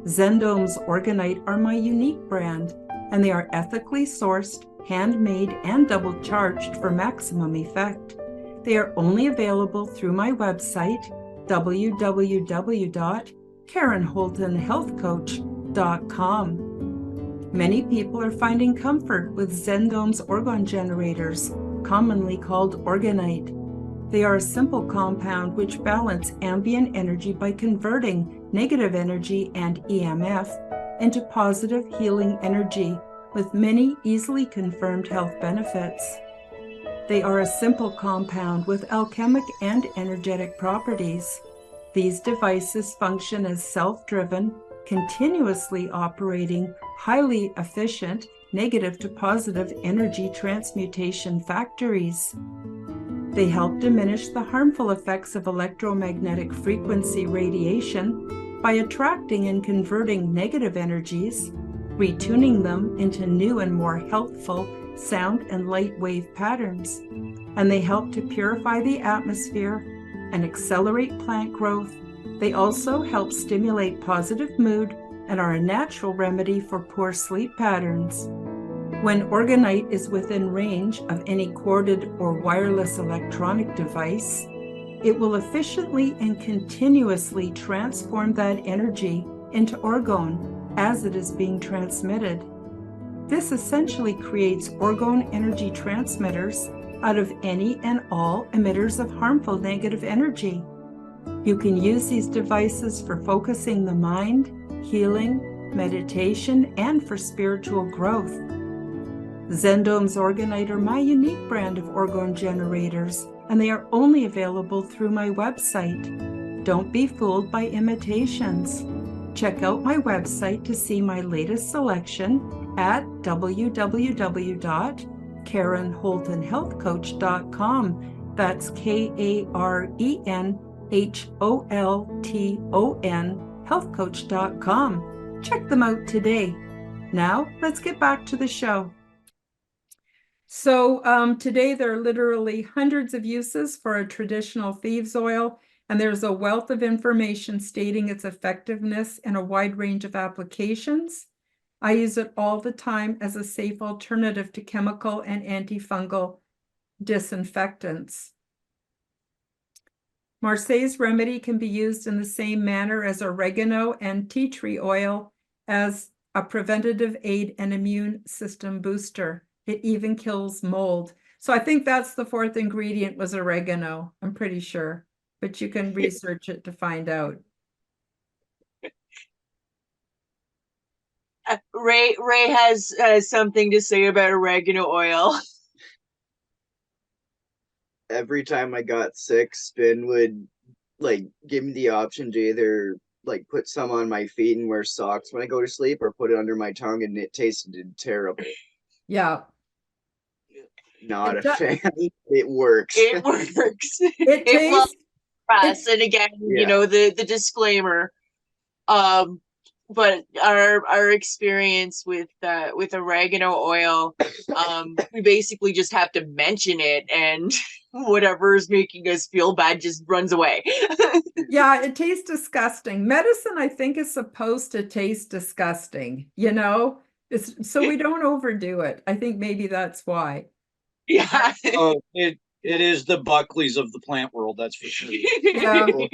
Zendome's Orgonite are my unique brand, and they are ethically sourced, handmade, and double charged for maximum effect. They are only available through my website, www.karenholtonhealthcoach.com. Many people are finding comfort with Zendome's orgone generators, commonly called Orgonite. They are a simple compound which balance ambient energy by converting negative energy and EMF into positive healing energy with many easily confirmed health benefits. They are a simple compound with alchemic and energetic properties. These devices function as self-driven, continuously operating, highly efficient, negative to positive energy transmutation factories. They help diminish the harmful effects of electromagnetic frequency radiation by attracting and converting negative energies, retuning them into new and more healthful sound and light wave patterns. And they help to purify the atmosphere and accelerate plant growth. They also help stimulate positive mood and are a natural remedy for poor sleep patterns. When Orgonite is within range of any corded or wireless electronic device, it will efficiently and continuously transform that energy into orgone as it is being transmitted. This essentially creates orgone energy transmitters out of any and all emitters of harmful negative energy. You can use these devices for focusing the mind, healing, meditation, and for spiritual growth. Zendome's Orgonite are my unique brand of orgone generators, and they are only available through my website. Don't be fooled by imitations. Check out my website to see my latest selection at www.karenholtonhealthcoach.com. That's KarenHolton healthcoach.com. Check them out today. Now, let's get back to the show. So today there are literally hundreds of uses for a traditional thieves oil, and there's a wealth of information stating its effectiveness in a wide range of applications. I use it all the time as a safe alternative to chemical and antifungal disinfectants. Marseille's remedy can be used in the same manner as oregano and tea tree oil as a preventative aid and immune system booster. It even kills mold. So I think that's the fourth ingredient was oregano. I'm pretty sure, but you can research it to find out. Ray has something to say about oregano oil. Every time I got sick, Spin would like give me the option to either like put some on my feet and wear socks when I go to sleep, or put it under my tongue, and it tasted terrible. Yeah. Not a fan. It works. It works. It tastes. And again, you know, the disclaimer. But our experience with oregano oil, we basically just have to mention it, and whatever is making us feel bad just runs away. Yeah, it tastes disgusting. Medicine, I think, is supposed to taste disgusting, you know? So we don't overdo it. I think maybe that's why. Yeah. It is the Buckleys of the plant world, that's for sure. Yeah. Well,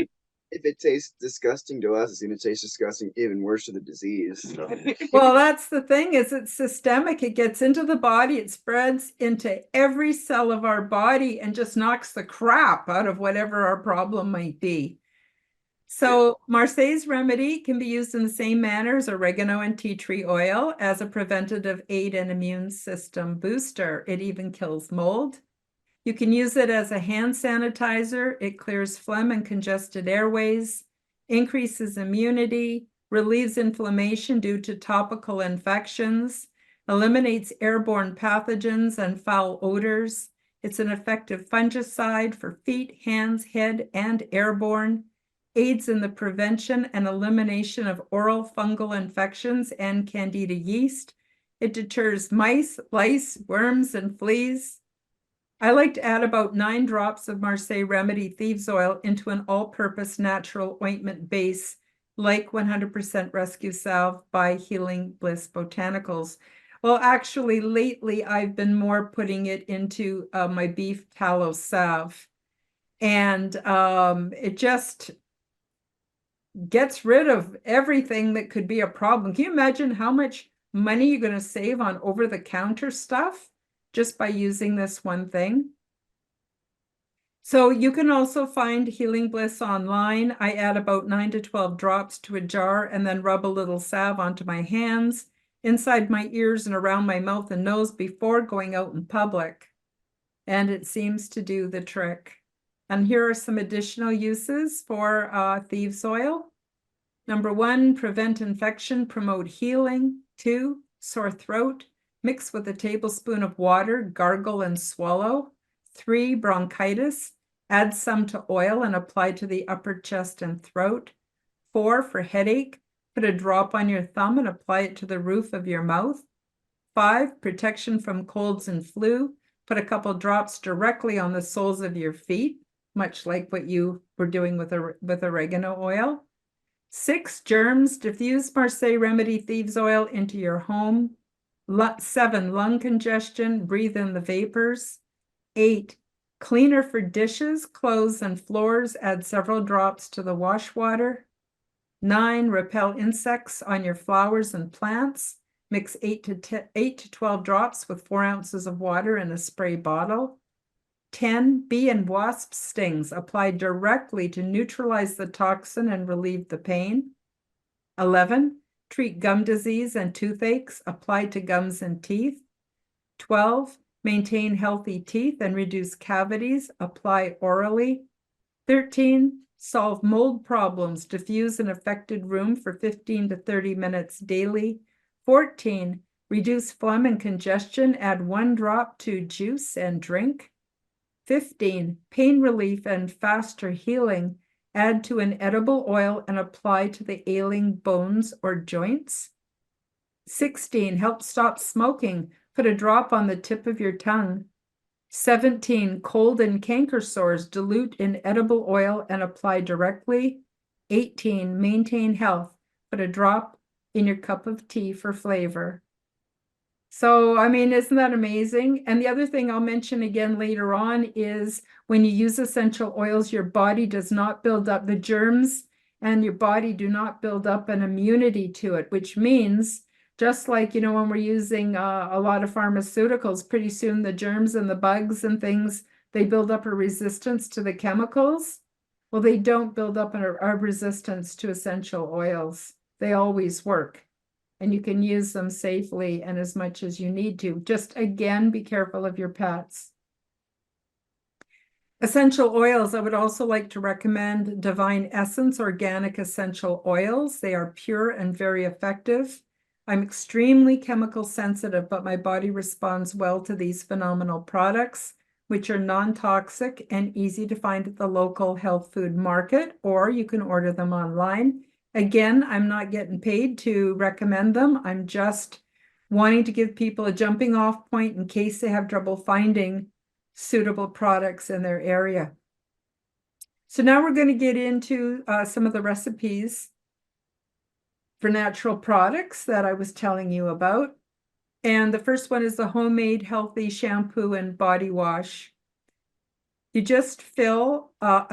if it tastes disgusting to us, it's going to taste disgusting even worse to the disease. So. Well, that's the thing, is it's systemic. It gets into the body, it spreads into every cell of our body and just knocks the crap out of whatever our problem might be. So Marseille's remedy can be used in the same manner as oregano and tea tree oil as a preventative aid and immune system booster. It even kills mold. You can use it as a hand sanitizer. It clears phlegm and congested airways, increases immunity, relieves inflammation due to topical infections, eliminates airborne pathogens and foul odors. It's an effective fungicide for feet, hands, head, and airborne. aids in the prevention and elimination of oral fungal infections and candida yeast. It deters mice, lice, worms, and fleas. I like to add about 9 drops of Marseille Remedy Thieves Oil into an all-purpose natural ointment base, like 100% Rescue Salve by Healing Bliss Botanicals. Well, actually, lately, I've been more putting it into my beef tallow salve. And it just gets rid of everything that could be a problem. Can you imagine how much money you're going to save on over-the-counter stuff just by using this one thing? So you can also find Healing Bliss online. I add about 9 to 12 drops to a jar and then rub a little salve onto my hands, inside my ears and around my mouth and nose before going out in public. And it seems to do the trick. And here are some additional uses for thieves oil. Number 1, prevent infection, promote healing. 2, sore throat, mix with a tablespoon of water, gargle and swallow. 3, bronchitis, add some to oil and apply to the upper chest and throat. 4, for headache, put a drop on your thumb and apply it to the roof of your mouth. 5, protection from colds and flu, put a couple drops directly on the soles of your feet, much like what you were doing with oregano oil. 6, germs, diffuse Marseille Remedy Thieves Oil into your home. 7, lung congestion, breathe in the vapors. 8, cleaner for dishes, clothes, and floors, add several drops to the wash water. 9, repel insects on your flowers and plants. Mix 8 to 12 drops with 4 ounces of water in a spray bottle. 10, bee and wasp stings, apply directly to neutralize the toxin and relieve the pain. 11, treat gum disease and toothaches, apply to gums and teeth. 12, maintain healthy teeth and reduce cavities, apply orally. 13, solve mold problems, diffuse an affected room for 15 to 30 minutes daily. 14, reduce phlegm and congestion, add 1 drop to juice and drink. 15, pain relief and faster healing, add to an edible oil and apply to the ailing bones or joints. 16, help stop smoking, put a drop on the tip of your tongue. 17, cold and canker sores, dilute in edible oil and apply directly. 18, maintain health, put a drop in your cup of tea for flavor. So, I mean, isn't that amazing? And the other thing I'll mention again later on is when you use essential oils, your body does not build up the germs and your body do not build up an immunity to it, which means just like, you know, when we're using a lot of pharmaceuticals, pretty soon the germs and the bugs and things, they build up a resistance to the chemicals. Well, they don't build up a resistance to essential oils. They always work. And you can use them safely and as much as you need to. Just again, be careful of your pets. Essential oils, I would also like to recommend Divine Essence Organic Essential Oils. They are pure and very effective. I'm extremely chemical sensitive, but my body responds well to these phenomenal products, which are non-toxic and easy to find at the local health food market, or you can order them online. Again, I'm not getting paid to recommend them. I'm just wanting to give people a jumping off point in case they have trouble finding suitable products in their area. So now we're going to get into some of the recipes for natural products that I was telling you about. And the first one is the homemade healthy shampoo and body wash. You just fill a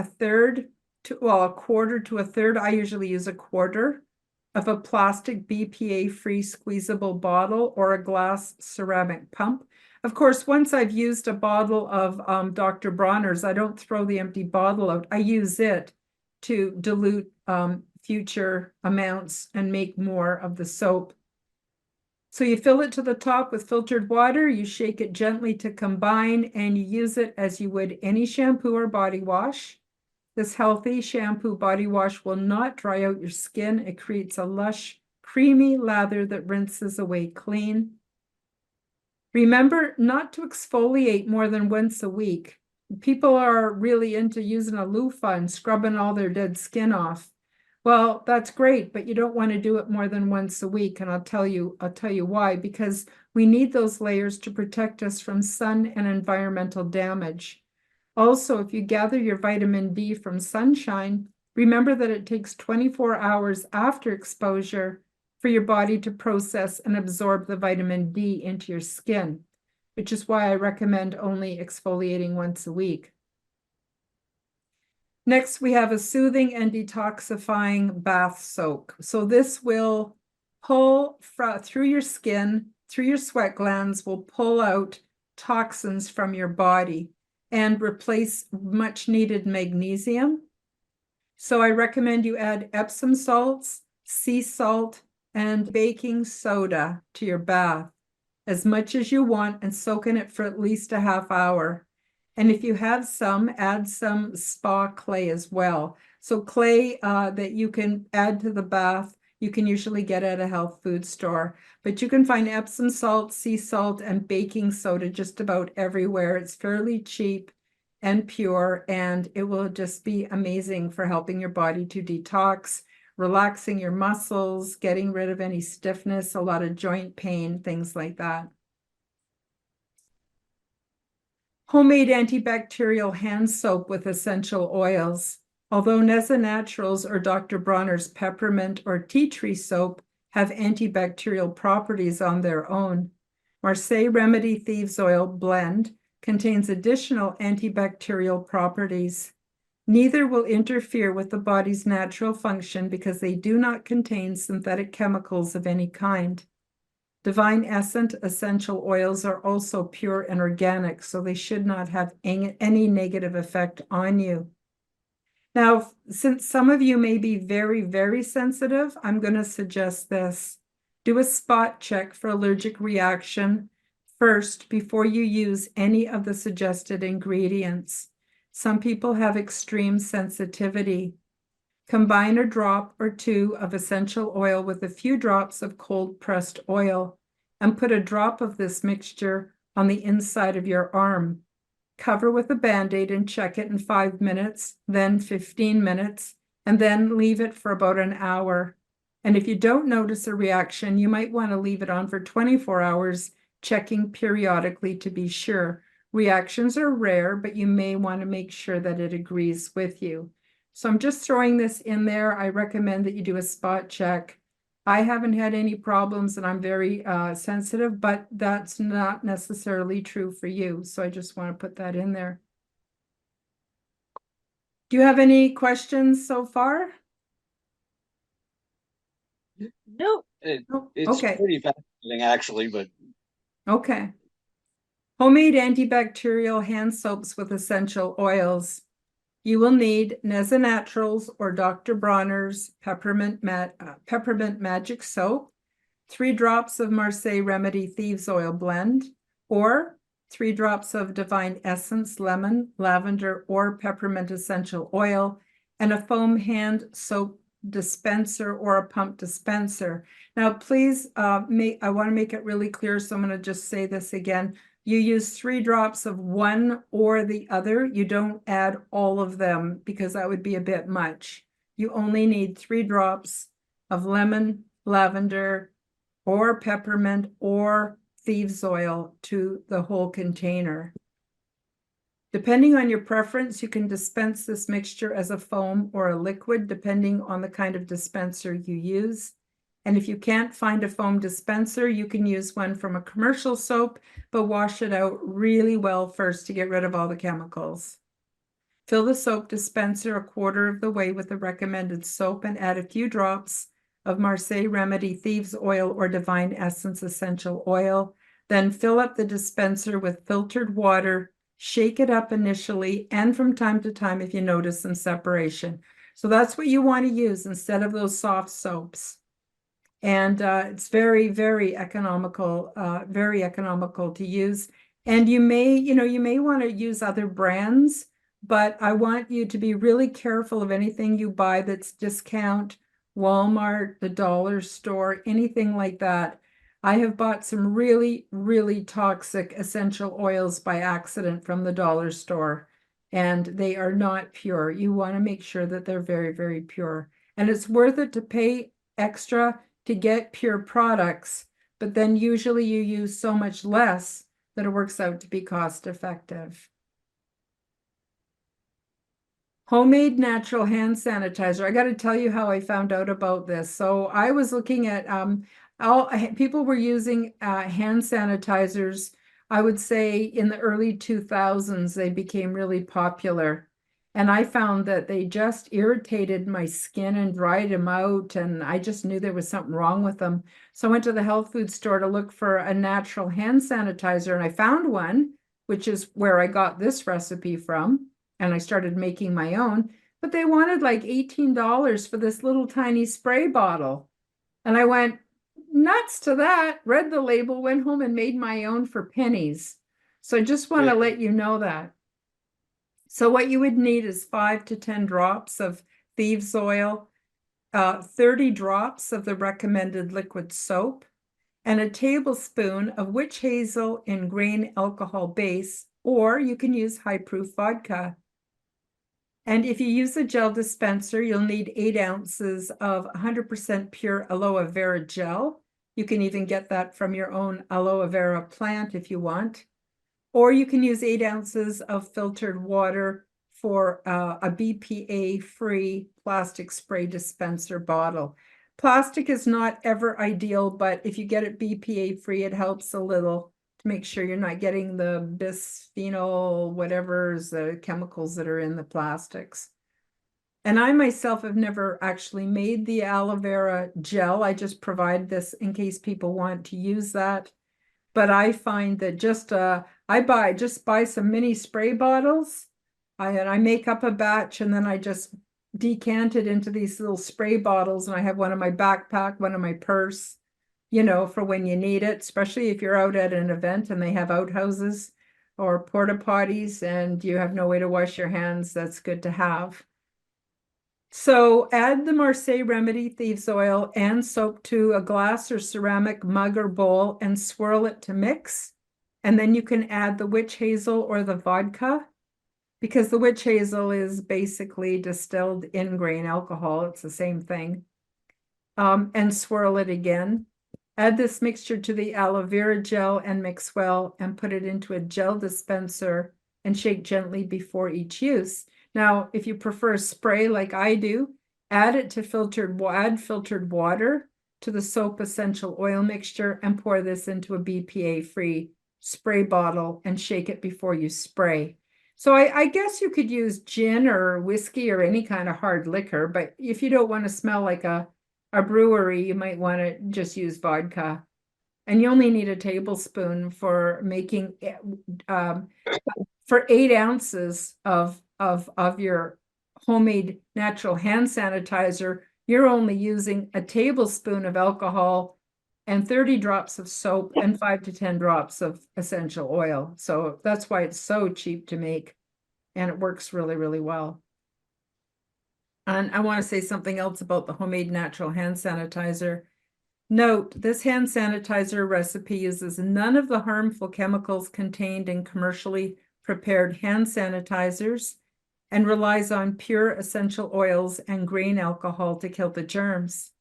quarter to a third, I usually use a quarter of a plastic BPA-free squeezable bottle or a glass ceramic pump. Of course, once I've used a bottle of Dr. Bronner's, I don't throw the empty bottle out. I use it to dilute future amounts and make more of the soap. So you fill it to the top with filtered water, you shake it gently to combine, and you use it as you would any shampoo or body wash. This healthy shampoo body wash will not dry out your skin. It creates a lush, creamy lather that rinses away clean. Remember not to exfoliate more than once a week. people are really into using a loofah and scrubbing all their dead skin off. Well, that's great, but you don't want to do it more than once a week. And I'll tell you why, because we need those layers to protect us from sun and environmental damage. Also, if you gather your vitamin D from sunshine, remember that it takes 24 hours after exposure for your body to process and absorb the vitamin D into your skin, which is why I recommend only exfoliating once a week. Next, we have a soothing and detoxifying bath soak. So this will pull through your skin, through your sweat glands, will pull out toxins from your body and replace much needed magnesium. So I recommend you add Epsom salts, sea salt, and baking soda to your bath as much as you want and soak in it for at least a half hour. And if you have some, add some spa clay as well. So clay that you can add to the bath, you can usually get at a health food store. But you can find Epsom salt, sea salt, and baking soda just about everywhere. It's fairly cheap and pure, and it will just be amazing for helping your body to detox, relaxing your muscles, getting rid of any stiffness, a lot of joint pain, things like that. Homemade antibacterial hand soap with essential oils. Although Neza Naturals or Dr. Bronner's peppermint or tea tree soap have antibacterial properties on their own, Marseille Remedy Thieves Oil Blend contains additional antibacterial properties. Neither will interfere with the body's natural function because they do not contain synthetic chemicals of any kind. Divine Essence essential oils are also pure and organic, so they should not have any negative effect on you. Now, since some of you may be very, very sensitive, I'm going to suggest this. Do a spot check for allergic reaction first before you use any of the suggested ingredients. Some people have extreme sensitivity. Combine a drop or two of essential oil with a few drops of cold pressed oil and put a drop of this mixture on the inside of your arm. Cover with a Band-Aid and check it in 5 minutes, then 15 minutes, and then leave it for about an hour. And if you don't notice a reaction, you might want to leave it on for 24 hours, checking periodically to be sure. Reactions are rare, but you may want to make sure that it agrees with you. So I'm just throwing this in there. I recommend that you do a spot check. I haven't had any problems and I'm very sensitive, but that's not necessarily true for you. So I just want to put that in there. Do you have any questions so far? No. It's okay. pretty fascinating, actually, but okay. Homemade antibacterial hand soaps with essential oils. You will need Neza Naturals or Dr. Bronner's Peppermint Magic Soap, 3 drops of Marseille Remedy Thieves Oil Blend, or 3 drops of Divine Essence Lemon, Lavender, or Peppermint Essential Oil, and a foam hand soap dispenser or a pump dispenser. Now, please, I want to make it really clear, so I'm going to just say this again. You use 3 drops of one or the other. You don't add all of them because that would be a bit much. You only need 3 drops of lemon, lavender, or peppermint, or thieves oil to the whole container. Depending on your preference, you can dispense this mixture as a foam or a liquid, depending on the kind of dispenser you use. And if you can't find a foam dispenser, you can use one from a commercial soap, but wash it out really well first to get rid of all the chemicals. Fill the soap dispenser 1/4 of the way with the recommended soap and add a few drops of Marseille Remedy Thieves Oil or Divine Essence Essential Oil. Then fill up the dispenser with filtered water, shake it up initially, and from time to time if you notice some separation. So that's what you want to use instead of those soft soaps. And it's very, very economical to use. And you may want to use other brands, but I want you to be really careful of anything you buy that's discount, Walmart, the dollar store, anything like that. I have bought some really, really toxic essential oils by accident from the dollar store. and they are not pure. You want to make sure that they're very, very pure. And it's worth it to pay extra to get pure products, but then usually you use so much less that it works out to be cost effective. Homemade natural hand sanitizer. I got to tell you how I found out about this. So I was looking at people were using hand sanitizers. I would say in the early 2000s, they became really popular. And I found that they just irritated my skin and dried them out. And I just knew there was something wrong with them. So I went to the health food store to look for a natural hand sanitizer. And I found one, which is where I got this recipe from. And I started making my own, but they wanted like $18 for this little tiny spray bottle. And I went nuts to that, read the label, went home and made my own for pennies. So I just want to let you know that. So what you would need is 5 to 10 drops of thieves oil, 30 drops of the recommended liquid soap, and a tablespoon of witch hazel in grain alcohol base, or you can use high-proof vodka. And if you use a gel dispenser, you'll need 8 ounces of 100% pure aloe vera gel. You can even get that from your own aloe vera plant if you want. Or you can use 8 ounces of filtered water for a BPA-free plastic spray dispenser bottle. Plastic is not ever ideal, but if you get it BPA-free, it helps a little to make sure you're not getting the bisphenol, whatever's the chemicals that are in the plastics. And I myself have never actually made the aloe vera gel. I just provide this in case people want to use that. But I find that just buy some mini spray bottles. I make up a batch and then I just decant it into these little spray bottles, and I have one in my backpack, one in my purse, you know, for when you need it, especially if you're out at an event and they have outhouses or porta potties and you have no way to wash your hands. That's good to have. So add the Marseille Remedy thieves oil and soap to a glass or ceramic mug or bowl and swirl it to mix. And then you can add the witch hazel or the vodka, because the witch hazel is basically distilled in grain alcohol. It's the same thing. And swirl it again. Add this mixture to the aloe vera gel and mix well and put it into a gel dispenser and shake gently before each use. Now, if you prefer spray like I do, add filtered water to the soap essential oil mixture and pour this into a BPA-free spray bottle and shake it before you spray. So I guess you could use gin or whiskey or any kind of hard liquor, but if you don't want to smell like a brewery, you might want to just use vodka. And you only need a tablespoon for making for 8 ounces of your homemade natural hand sanitizer. You're only using a tablespoon of alcohol and 30 drops of soap and 5 to 10 drops of essential oil. So that's why it's so cheap to make, and it works really, really well. And I want to say something else about the homemade natural hand sanitizer. Note, this hand sanitizer recipe uses none of the harmful chemicals contained in commercially prepared hand sanitizers and relies on pure essential oils and grain alcohol to kill the germs.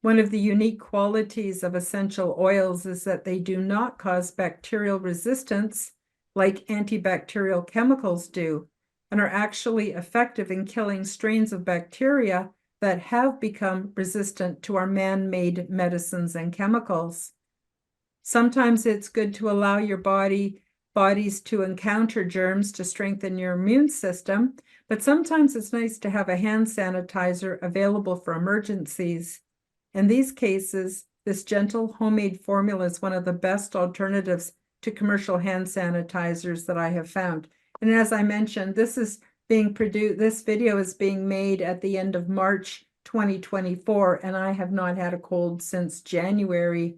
One of the unique qualities of essential oils is that they do not cause bacterial resistance like antibacterial chemicals do, and are actually effective in killing strains of bacteria that have become resistant to our man-made medicines and chemicals. Sometimes it's good to allow your bodies to encounter germs to strengthen your immune system, but sometimes it's nice to have a hand sanitizer available for emergencies. In these cases, this gentle homemade formula is one of the best alternatives to commercial hand sanitizers that I have found. And as I mentioned, this video is being made at the end of March 2024, and I have not had a cold since January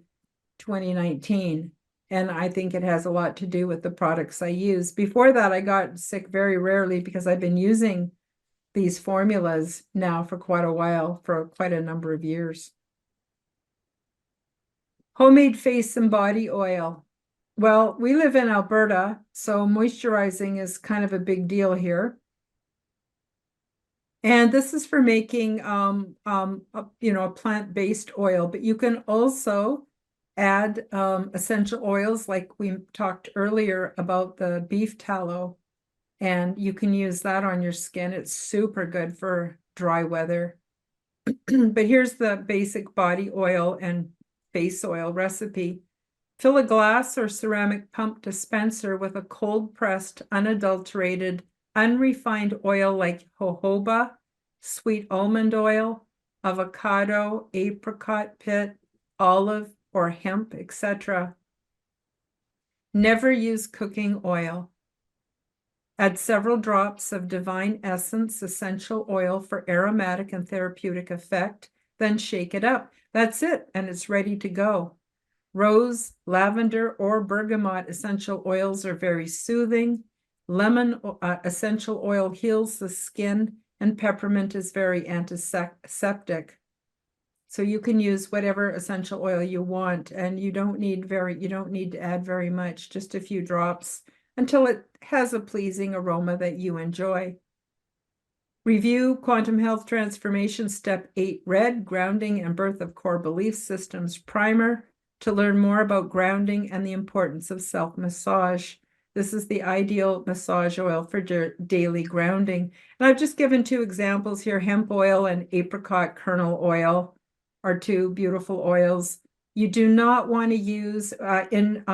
2019. And I think it has a lot to do with the products I use. Before that, I got sick very rarely because I've been using these formulas now for quite a while, for quite a number of years. Homemade face and body oil. Well, we live in Alberta, so moisturizing is kind of a big deal here. And this is for making, a plant-based oil, but you can also add essential oils like we talked earlier about the beef tallow, and you can use that on your skin. It's super good for dry weather. But here's the basic body oil and face oil recipe. Fill a glass or ceramic pump dispenser with a cold-pressed, unadulterated, unrefined oil like jojoba, sweet almond oil, avocado, apricot pit, olive, or hemp, etc. Never use cooking oil. Add several drops of divine essence essential oil for aromatic and therapeutic effect, then shake it up. That's it, and it's ready to go. Rose, lavender, or bergamot essential oils are very soothing. Lemon essential oil heals the skin, and peppermint is very antiseptic. So you can use whatever essential oil you want, and you don't need to add very much, just a few drops until it has a pleasing aroma that you enjoy. Review Quantum Health Transformation Step 8 Red, Grounding and Birth of Core Belief Systems Primer to learn more about grounding and the importance of self-massage. This is the ideal massage oil for daily grounding. And I've just given two examples here. Hemp oil and apricot kernel oil are two beautiful oils. You do not want to use, in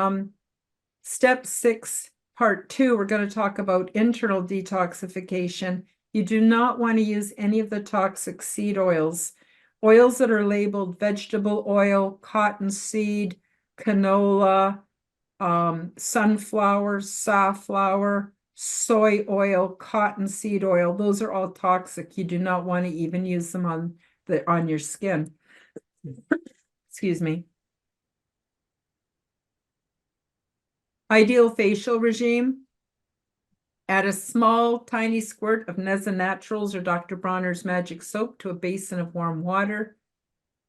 Step 6, Part 2, we're going to talk about internal detoxification. You do not want to use any of the toxic seed oils. Oils that are labeled vegetable oil, cottonseed, canola, sunflower, safflower, soy oil, cottonseed oil, those are all toxic. You do not want to even use them on your skin. Excuse me. Ideal facial regime. Add a small, tiny squirt of Neza Naturals or Dr. Bronner's Magic Soap to a basin of warm water.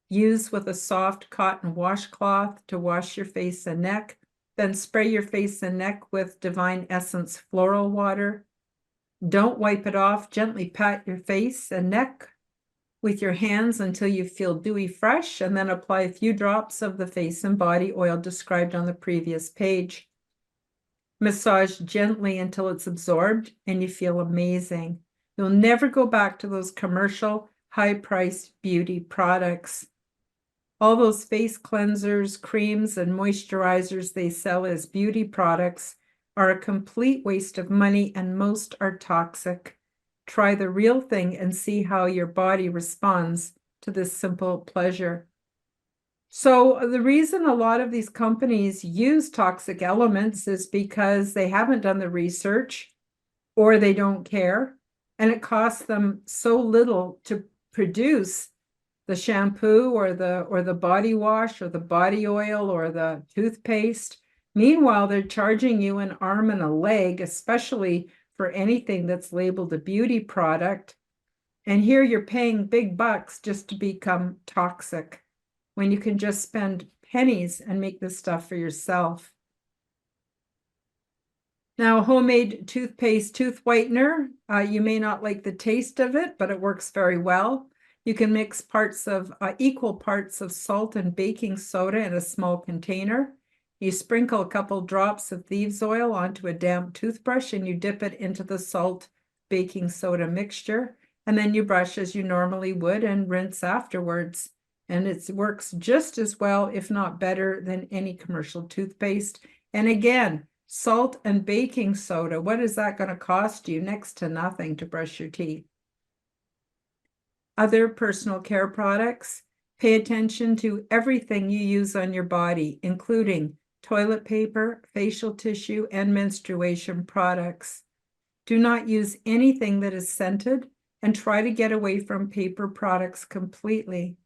Use with a soft cotton washcloth to wash your face and neck. Then spray your face and neck with Divine Essence floral water. Don't wipe it off. Gently pat your face and neck with your hands until you feel dewy fresh, and then apply a few drops of the face and body oil described on the previous page. Massage gently until it's absorbed and you feel amazing. You'll never go back to those commercial, high-priced beauty products. All those face cleansers, creams, and moisturizers they sell as beauty products are a complete waste of money, and most are toxic. Try the real thing and see how your body responds to this simple pleasure. So the reason a lot of these companies use toxic elements is because they haven't done the research or they don't care, and it costs them so little to produce the shampoo or the body wash or the body oil or the toothpaste. Meanwhile, they're charging you an arm and a leg, especially for anything that's labeled a beauty product. And here you're paying big bucks just to become toxic, when you can just spend pennies and make this stuff for yourself. Now, homemade toothpaste tooth whitener, you may not like the taste of it, but it works very well. You can mix equal parts of salt and baking soda in a small container. You sprinkle a couple drops of thieves oil onto a damp toothbrush and you dip it into the salt baking soda mixture. And then you brush as you normally would and rinse afterwards. And it works just as well, if not better, than any commercial toothpaste. And again, salt and baking soda, what is that going to cost you? Next to nothing to brush your teeth. Other personal care products. Pay attention to everything you use on your body, including toilet paper, facial tissue, and menstruation products. Do not use anything that is scented, and try to get away from paper products completely.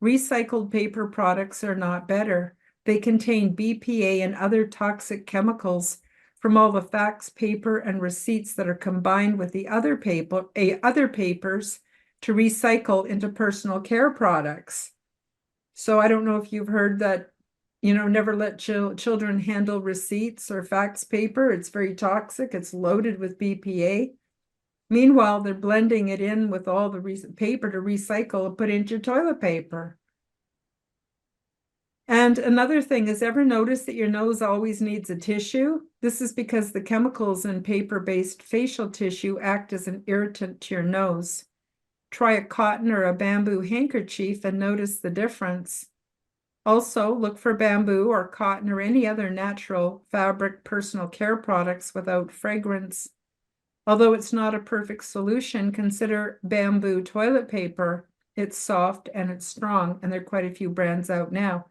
Recycled paper products are not better. They contain BPA and other toxic chemicals from all the fax paper and receipts that are combined with the other papers to recycle into personal care products. So I don't know if you've heard that never let children handle receipts or fax paper. It's very toxic. It's loaded with BPA. Meanwhile, they're blending it in with all the paper to recycle and put into your toilet paper. And another thing is, ever notice that your nose always needs a tissue? This is because the chemicals in paper-based facial tissue act as an irritant to your nose. Try a cotton or a bamboo handkerchief and notice the difference. Also, look for bamboo or cotton or any other natural fabric personal care products without fragrance. Although it's not a perfect solution, consider bamboo toilet paper. It's soft and it's strong, and there are quite a few brands out now.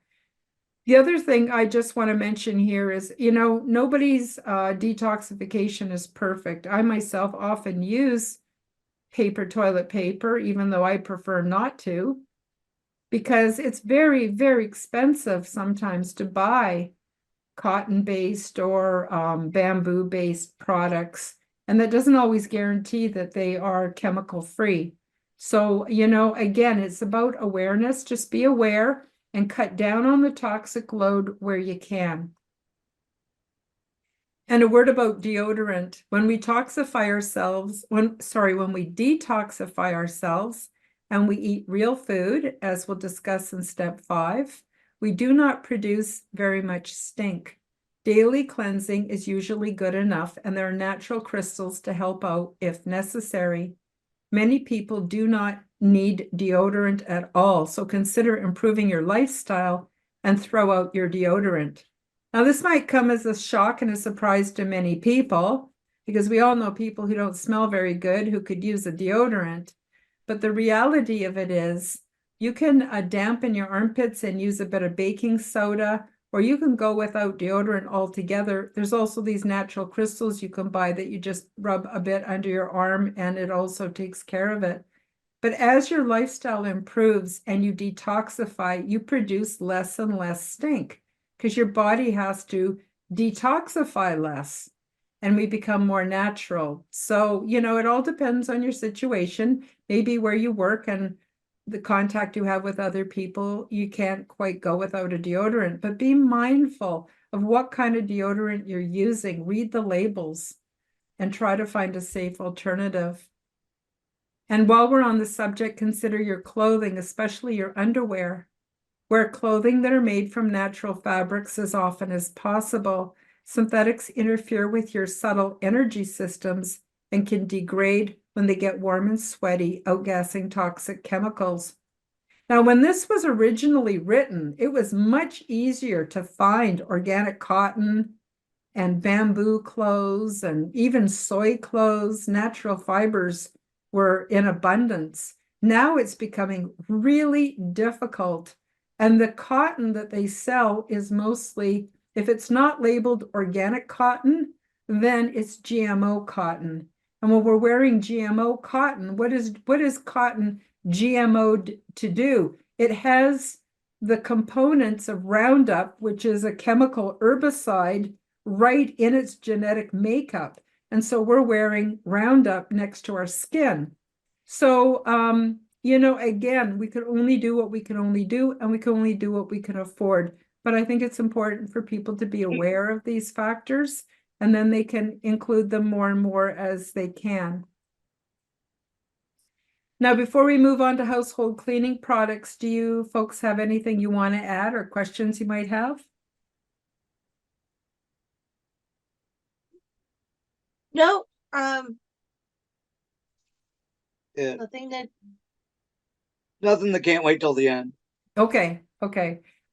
The other thing I just want to mention here is, nobody's detoxification is perfect. I myself often use paper toilet paper, even though I prefer not to, because it's very, very expensive sometimes to buy cotton-based or bamboo-based products. And that doesn't always guarantee that they are chemical-free. So, again, it's about awareness. Just be aware and cut down on the toxic load where you can. And a word about deodorant. When we detoxify ourselves and we eat real food, as we'll discuss in step 5, we do not produce very much stink. Daily cleansing is usually good enough, and there are natural crystals to help out if necessary. Many people do not need deodorant at all, so consider improving your lifestyle and throw out your deodorant. Now, this might come as a shock and a surprise to many people, because we all know people who don't smell very good who could use a deodorant. But the reality of it is, you can dampen your armpits and use a bit of baking soda, or you can go without deodorant altogether. There's also these natural crystals you can buy that you just rub a bit under your arm, and it also takes care of it. But as your lifestyle improves and you detoxify, you produce less and less stink, because your body has to detoxify less, and we become more natural. So, it all depends on your situation, maybe where you work and the contact you have with other people. You can't quite go without a deodorant, but be mindful of what kind of deodorant you're using. Read the labels and try to find a safe alternative. And while we're on the subject, consider your clothing, especially your underwear. Wear clothing that are made from natural fabrics as often as possible. Synthetics interfere with your subtle energy systems and can degrade when they get warm and sweaty, outgassing toxic chemicals. Now, when this was originally written, it was much easier to find organic cotton and bamboo clothes and even soy clothes. Natural fibers were in abundance. Now it's becoming really difficult. And the cotton that they sell is mostly, if it's not labeled organic cotton, then it's GMO cotton. And when we're wearing GMO cotton, what is cotton GMO'd to do? It has the components of Roundup, which is a chemical herbicide, right in its genetic makeup. And so we're wearing Roundup next to our skin. So, again, we can only do what we can only do, and we can only do what we can afford. But I think it's important for people to be aware of these factors, and then they can include them more and more as they can. Now, before we move on to household cleaning products, do you folks have anything you want to add or questions you might have? No, Yeah, nothing that. nothing that can't wait till the end. Okay.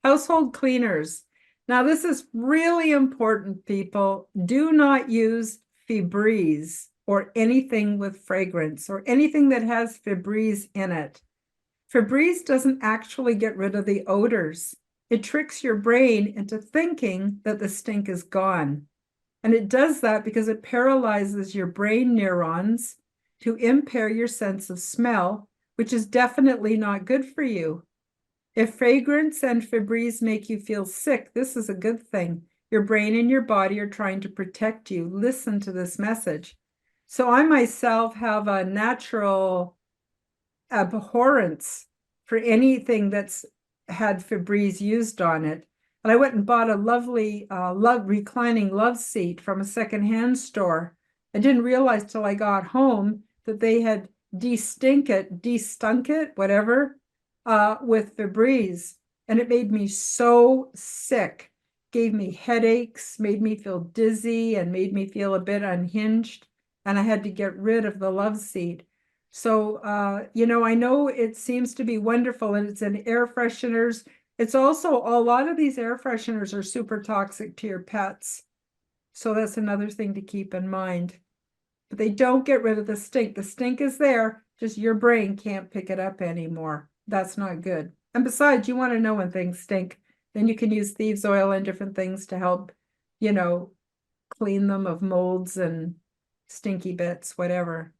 Household cleaners. Now, this is really important, people. Do not use Febreze or anything with fragrance or anything that has Febreze in it. Febreze doesn't actually get rid of the odors. It tricks your brain into thinking that the stink is gone. And it does that because it paralyzes your brain neurons to impair your sense of smell, which is definitely not good for you. If fragrance and Febreze make you feel sick, this is a good thing. Your brain and your body are trying to protect you. Listen to this message. So I myself have a natural abhorrence for anything that's had Febreze used on it. And I went and bought a lovely reclining love seat from a secondhand store. I didn't realize till I got home that they had destunk it, whatever, with Febreze. And it made me so sick, gave me headaches, made me feel dizzy, and made me feel a bit unhinged. And I had to get rid of the love seat. So, I know it seems to be wonderful, and it's in air fresheners. It's also, a lot of these air fresheners are super toxic to your pets. So that's another thing to keep in mind. But they don't get rid of the stink. The stink is there, just your brain can't pick it up anymore. That's not good. And besides, you want to know when things stink. Then you can use thieves oil and different things to help, clean them of molds and stinky bits, whatever.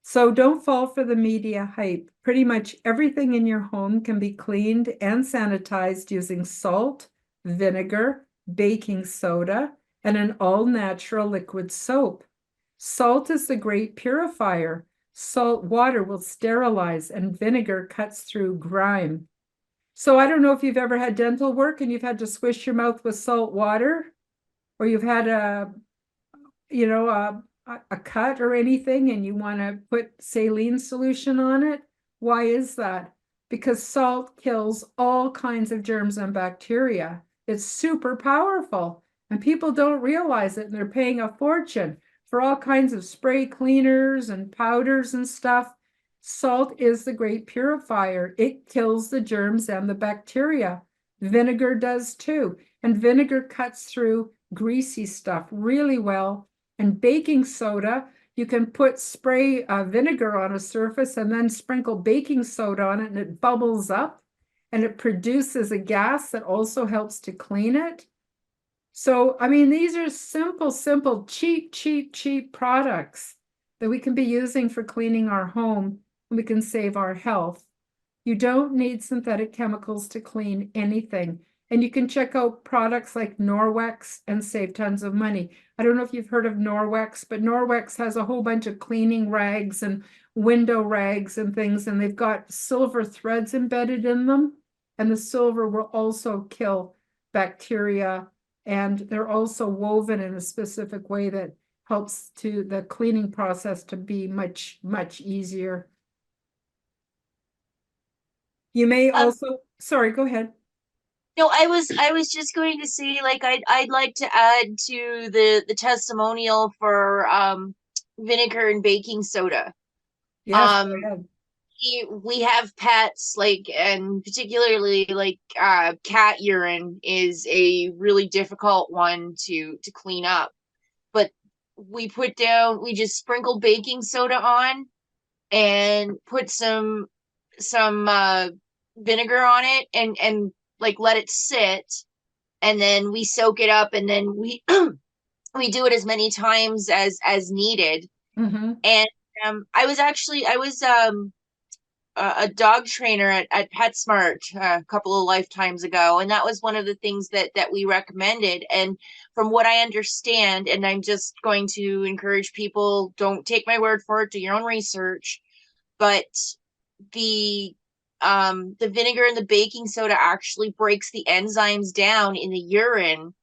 So don't fall for the media hype. Pretty much everything in your home can be cleaned and sanitized using salt, vinegar, baking soda, and an all-natural liquid soap. Salt is the great purifier. Salt water will sterilize, and vinegar cuts through grime. So I don't know if you've ever had dental work and you've had to swish your mouth with salt water, or you've had a cut or anything and you want to put saline solution on it. Why is that? Because salt kills all kinds of germs and bacteria. It's super powerful, and people don't realize it, and they're paying a fortune for all kinds of spray cleaners and powders and stuff. Salt is the great purifier. It kills the germs and the bacteria. Vinegar does too, and vinegar cuts through greasy stuff really well. And baking soda, you can put spray vinegar on a surface and then sprinkle baking soda on it, and it bubbles up and it produces a gas that also helps to clean it. So, I mean, these are simple, cheap products that we can be using for cleaning our home, and we can save our health. You don't need synthetic chemicals to clean anything. And you can check out products like Norwex and save tons of money. I don't know if you've heard of Norwex, but Norwex has a whole bunch of cleaning rags and window rags and things, and they've got silver threads embedded in them. And the silver will also kill bacteria. And they're also woven in a specific way that helps to the cleaning process to be much easier. You may also, sorry, go ahead. No, I was just going to say, like, I'd like to add to the testimonial for vinegar and baking soda. Yes, go ahead. We have pets, like, and particularly like cat urine is a really difficult one to clean up. But we just sprinkle baking soda on and put some vinegar on it and like let it sit, and then we soak it up, and then we we do it as many times as needed. Mm-hmm. And I was a dog trainer at PetSmart a couple of lifetimes ago, and that was one of the things that we recommended. And from what I understand, and I'm just going to encourage people, don't take my word for it, do your own research, but the vinegar and the baking soda actually breaks the enzymes down in the urine,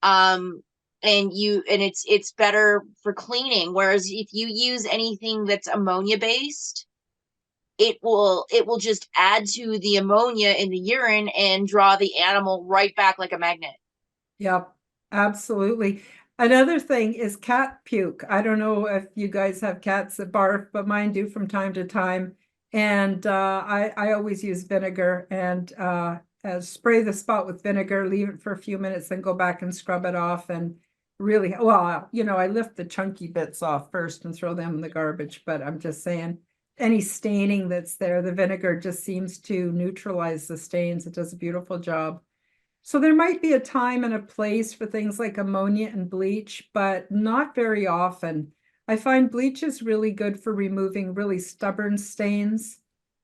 and it's better for cleaning. Whereas if you use anything that's ammonia based, it will just add to the ammonia in the urine and draw the animal right back like a magnet. Yep, absolutely. Another thing is cat puke. I don't know if you guys have cats that barf, but mine do from time to time. And I always use vinegar and spray the spot with vinegar, leave it for a few minutes, then go back and scrub it off. And really, well, I lift the chunky bits off first and throw them in the garbage. But I'm just saying, any staining that's there, the vinegar just seems to neutralize the stains. It does a beautiful job. So there might be a time and a place for things like ammonia and bleach, but not very often. I find bleach is really good for removing really stubborn stains,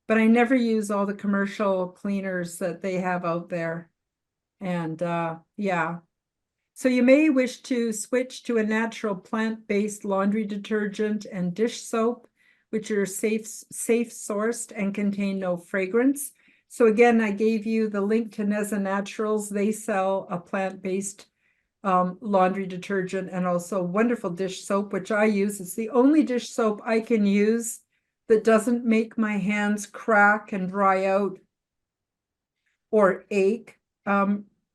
but I never use all the commercial cleaners that they have out there. And yeah. So you may wish to switch to a natural plant-based laundry detergent and dish soap, which are safe sourced and contain no fragrance. So again, I gave you the link to Neza Naturals. They sell a plant-based laundry detergent and also wonderful dish soap, which I use. It's the only dish soap I can use that doesn't make my hands crack and dry out or ache.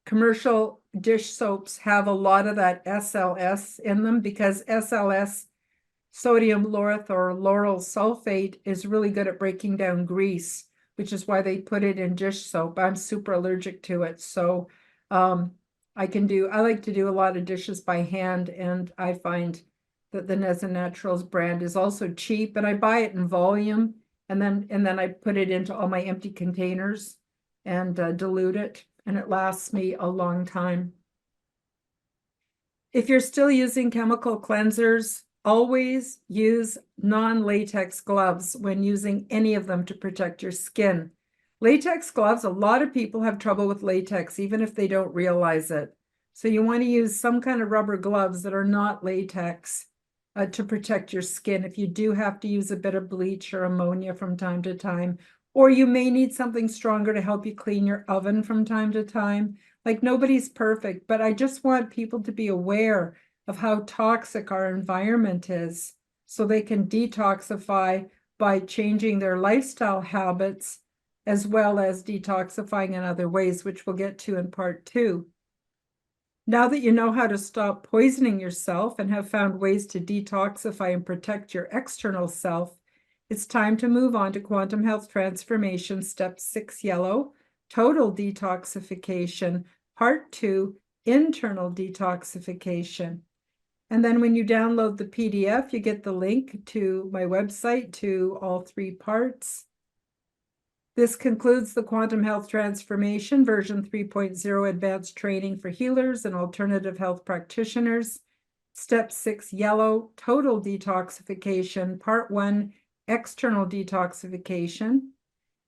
Commercial dish soaps have a lot of that SLS in them because SLS, sodium lauryl or lauryl sulfate, is really good at breaking down grease, which is why they put it in dish soap. I'm super allergic to it. So I like to do a lot of dishes by hand, and I find that the Neza Naturals brand is also cheap, and I buy it in volume, and then I put it into all my empty containers and dilute it, and it lasts me a long time. If you're still using chemical cleansers, always use non-latex gloves when using any of them to protect your skin. Latex gloves, a lot of people have trouble with latex, even if they don't realize it. So you want to use some kind of rubber gloves that are not latex to protect your skin if you do have to use a bit of bleach or ammonia from time to time. Or you may need something stronger to help you clean your oven from time to time. Like, nobody's perfect, but I just want people to be aware of how toxic our environment is so they can detoxify by changing their lifestyle habits as well as detoxifying in other ways, which we'll get to in part 2. Now that you know how to stop poisoning yourself and have found ways to detoxify and protect your external self, it's time to move on to Quantum Health Transformation, Step 6 Yellow, Total Detoxification, Part 2, Internal Detoxification. And then when you download the PDF, you get the link to my website to all 3 parts. This concludes the Quantum Health Transformation version 3.0 Advanced Training for Healers and Alternative Health Practitioners. Step 6 Yellow, Total Detoxification, Part 1, External Detoxification.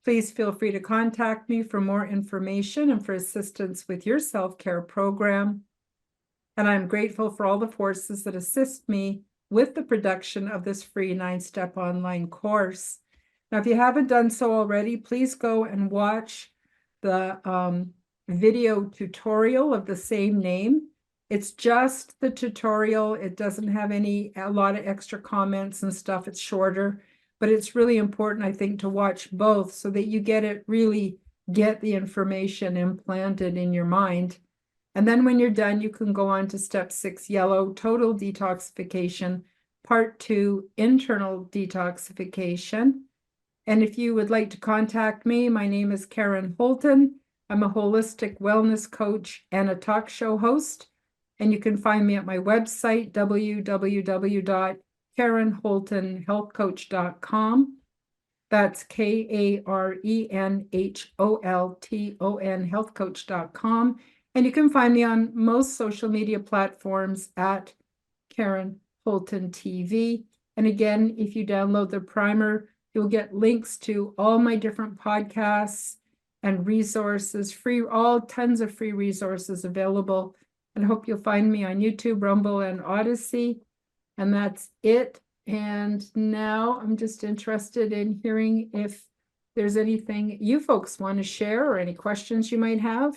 Please feel free to contact me for more information and for assistance with your self-care program. And I'm grateful for all the forces that assist me with the production of this free 9-step online course. Now, if you haven't done so already, please go and watch the video tutorial of the same name. It's just the tutorial. It doesn't have a lot of extra comments and stuff. It's shorter, but it's really important, I think, to watch both so that you really get the information implanted in your mind. And then when you're done, you can go on to Step 6 Yellow, Total Detoxification, Part 2, Internal Detoxification. And if you would like to contact me, my name is Karen Holton. I'm a holistic wellness coach and a talk show host. And you can find me at my website, www.karenholtonhealthcoach.com. That's KARENHOLTON healthcoach.com. And you can find me on most social media platforms at Karen Holton TV. And again, if you download the primer, you'll get links to all my different podcasts and resources, tons of free resources available. And I hope you'll find me on YouTube, Rumble, and Odyssey. And that's it. And now I'm just interested in hearing if there's anything you folks want to share or any questions you might have.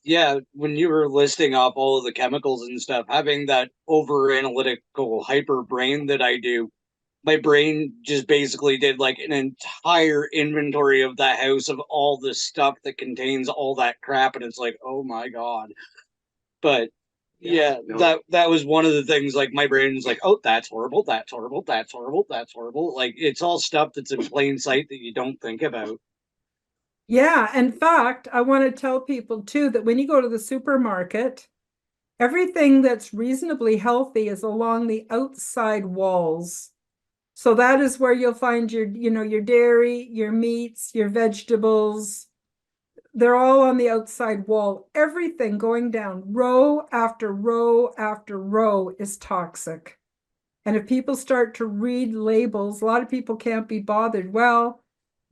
Yeah, when you were listing off all of the chemicals and stuff, having that over analytical hyper brain that I do, my brain just basically did like an entire inventory of that house of all the stuff that contains all that crap, and it's like, oh my God. But yeah, no. that was one of the things, like my brain is like, oh, that's horrible, that's horrible, that's horrible, that's horrible. Like, it's all stuff that's in plain sight that you don't think about. Yeah, in fact, I want to tell people too that when you go to the supermarket, everything that's reasonably healthy is along the outside walls. So that is where you'll find your dairy, your meats, your vegetables. They're all on the outside wall. Everything going down row after row after row is toxic. And if people start to read labels, a lot of people can't be bothered. Well,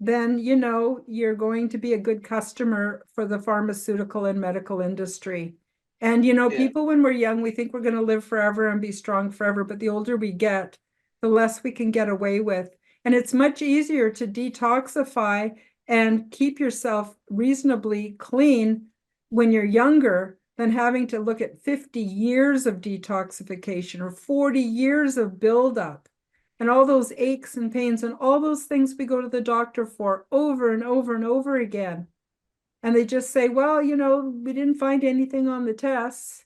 then, you're going to be a good customer for the pharmaceutical and medical industry. And, people, when we're young, we think we're going to live forever and be strong forever. But the older we get, the less we can get away with. And it's much easier to detoxify and keep yourself reasonably clean when you're younger than having to look at 50 years of detoxification or 40 years of buildup and all those aches and pains and all those things we go to the doctor for over and over and over again. And they just say, well, we didn't find anything on the tests.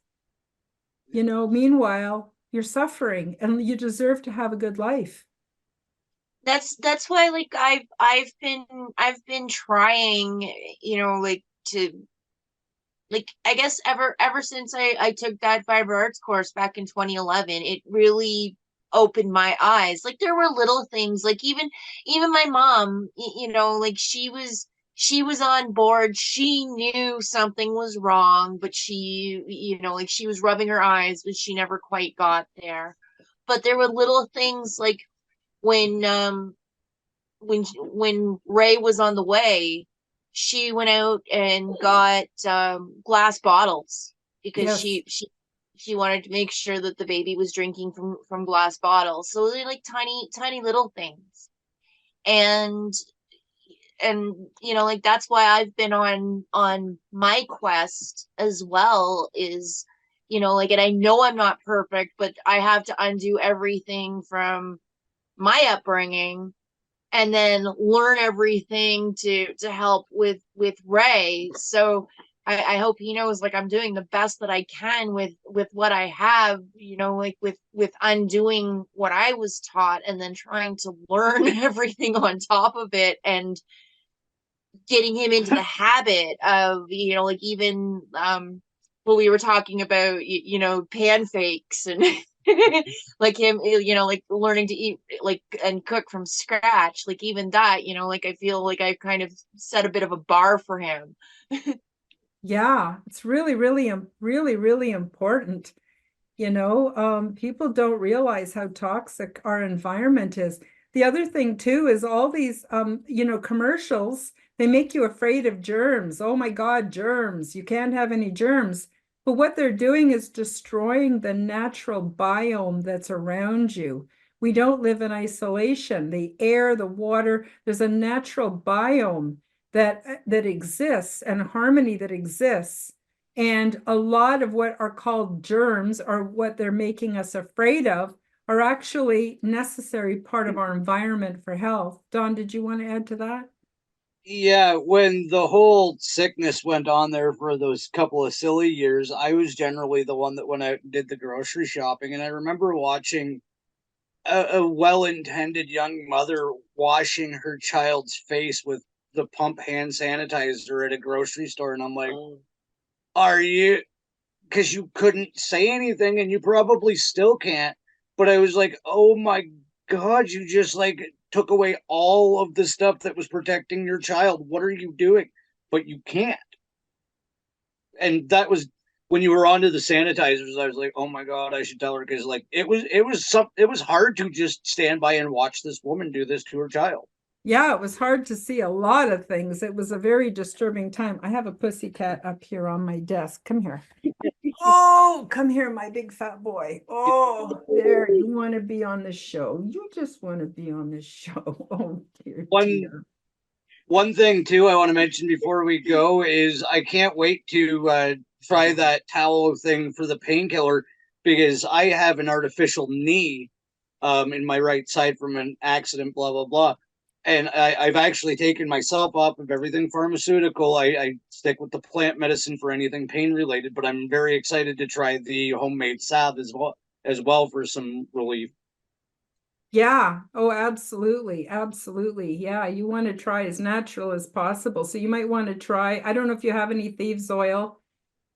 Meanwhile, you're suffering and you deserve to have a good life. That's why, like, I've been trying, like, to, like, I guess ever since I took that fiber arts course back in 2011, it really opened my eyes. Like, there were little things, like, even my mom, like, she was on board. She knew something was wrong, but she, like, she was rubbing her eyes, but she never quite got there. But there were little things, like, when when Ray was on the way, she went out and got glass bottles because Yes. she wanted to make sure that the baby was drinking from glass bottles. So they're like tiny little things. And like, that's why I've been on my quest as well, is, like, and I know I'm not perfect, but I have to undo everything from my upbringing and then learn everything to help with Ray. So I hope he knows, like, I'm doing the best that I can with what I have, like, with undoing what I was taught and then trying to learn everything on top of it, and getting him into the habit of, like, even what we were talking about, pan fakes and like him, like, learning to eat, like, and cook from scratch, like, even that, like, I feel like I've kind of set a bit of a bar for him. Yeah, it's really, really, really, really important. People don't realize how toxic our environment is. The other thing too is all these, commercials, they make you afraid of germs. Oh my God, germs. You can't have any germs. But what they're doing is destroying the natural biome that's around you. We don't live in isolation. The air, the water, there's a natural biome that exists and harmony that exists. And a lot of what are called germs, or what they're making us afraid of, are actually necessary part of our environment for health. Don, did you want to add to that? Yeah, when the whole sickness went on there for those couple of silly years, I was generally the one that went out and did the grocery shopping. And I remember watching a well-intended young mother washing her child's face with the pump hand sanitizer at a grocery store. And I'm like, are you, because you couldn't say anything and you probably still can't. But I was like, oh my God, you just, like, took away all of the stuff that was protecting your child. What are you doing? But you can't. And that was when you were onto the sanitizers. I was like, oh my God, I should tell her, because, like, it was hard to just stand by and watch this woman do this to her child. Yeah, it was hard to see a lot of things. It was a very disturbing time. I have a pussycat up here on my desk. Come here. Oh, come here, my big fat boy. Oh, there. You want to be on the show. You just want to be on the show. Oh, dear, dear. One thing too I want to mention before we go is I can't wait to try that towel thing for the painkiller, because I have an artificial knee in my right side from an accident, blah blah blah. And I've actually taken myself off of everything pharmaceutical. I stick with the plant medicine for anything pain related, but I'm very excited to try the homemade salve as well for some relief. Yeah. Oh, absolutely. Absolutely. Yeah. You want to try as natural as possible. So you might want to try, I don't know if you have any thieves oil.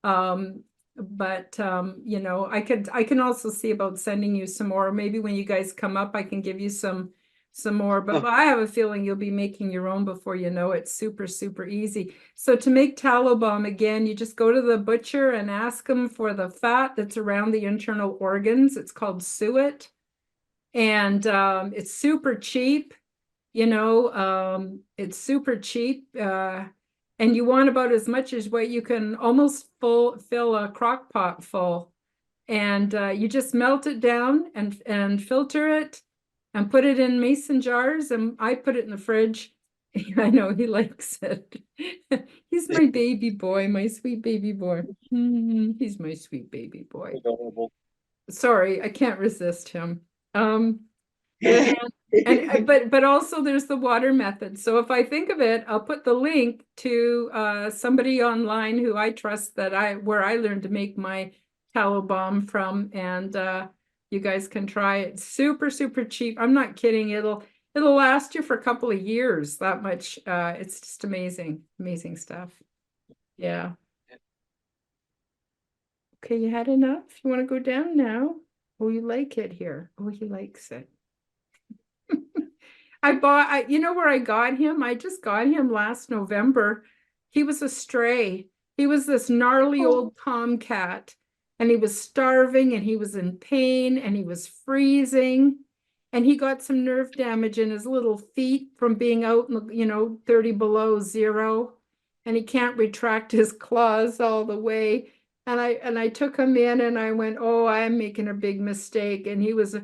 But I can also see about sending you some more. Maybe when you guys come up, I can give you some more, but I have a feeling you'll be making your own before you know it. Super, super easy. So to make tallow balm, again, you just go to the butcher and ask them for the fat that's around the internal organs. It's called suet. And it's super cheap, it's super cheap. And you want about as much as what you can almost fill a crock pot full. And you just melt it down and filter it and put it in mason jars. And I put it in the fridge. I know he likes it. He's my baby boy, my sweet baby boy. He's my sweet baby boy. Adorable. Sorry, I can't resist him. And but also there's the water method. So if I think of it, I'll put the link to somebody online who I trust where I learned to make my tallow balm from, and you guys can try it. Super, super cheap. I'm not kidding. It'll last you for a couple of years, that much. It's just amazing, amazing stuff. Yeah. Okay, you had enough? You want to go down now? Oh, you like it here. Oh, he likes it. You know where I got him? I just got him last November. He was a stray. He was this gnarly old tomcat, and he was starving, and he was in pain, and he was freezing, and he got some nerve damage in his little feet from being out in the, 30 below zero, and he can't retract his claws all the way. And I took him in, and I went, oh, I'm making a big mistake. And he was a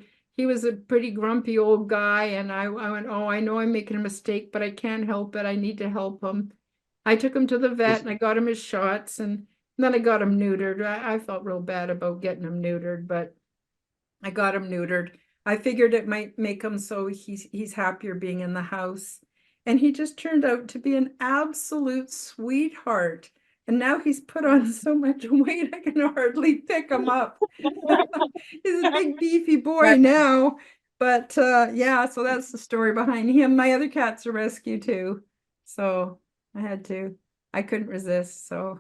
pretty grumpy old guy, and I went, oh, I know I'm making a mistake, but I can't help it. I need to help him. I took him to the vet, and I got him his shots, and then I got him neutered. I felt real bad about getting him neutered, but I got him neutered. I figured it might make him so he's happier being in the house. And he just turned out to be an absolute sweetheart. And now he's put on so much weight, I can hardly pick him up. He's a big beefy boy now. But yeah, so that's the story behind him. My other cat's a rescue too. So I couldn't resist. So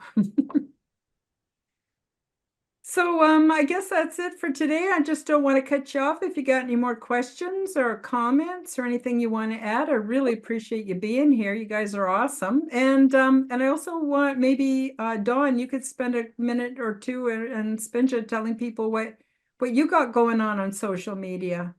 So I guess that's it for today. I just don't want to cut you off. If you got any more questions or comments or anything you want to add, I really appreciate you being here. You guys are awesome. And I also want maybe Dawn, you could spend a minute or two and Spinja telling people what you got going on social media.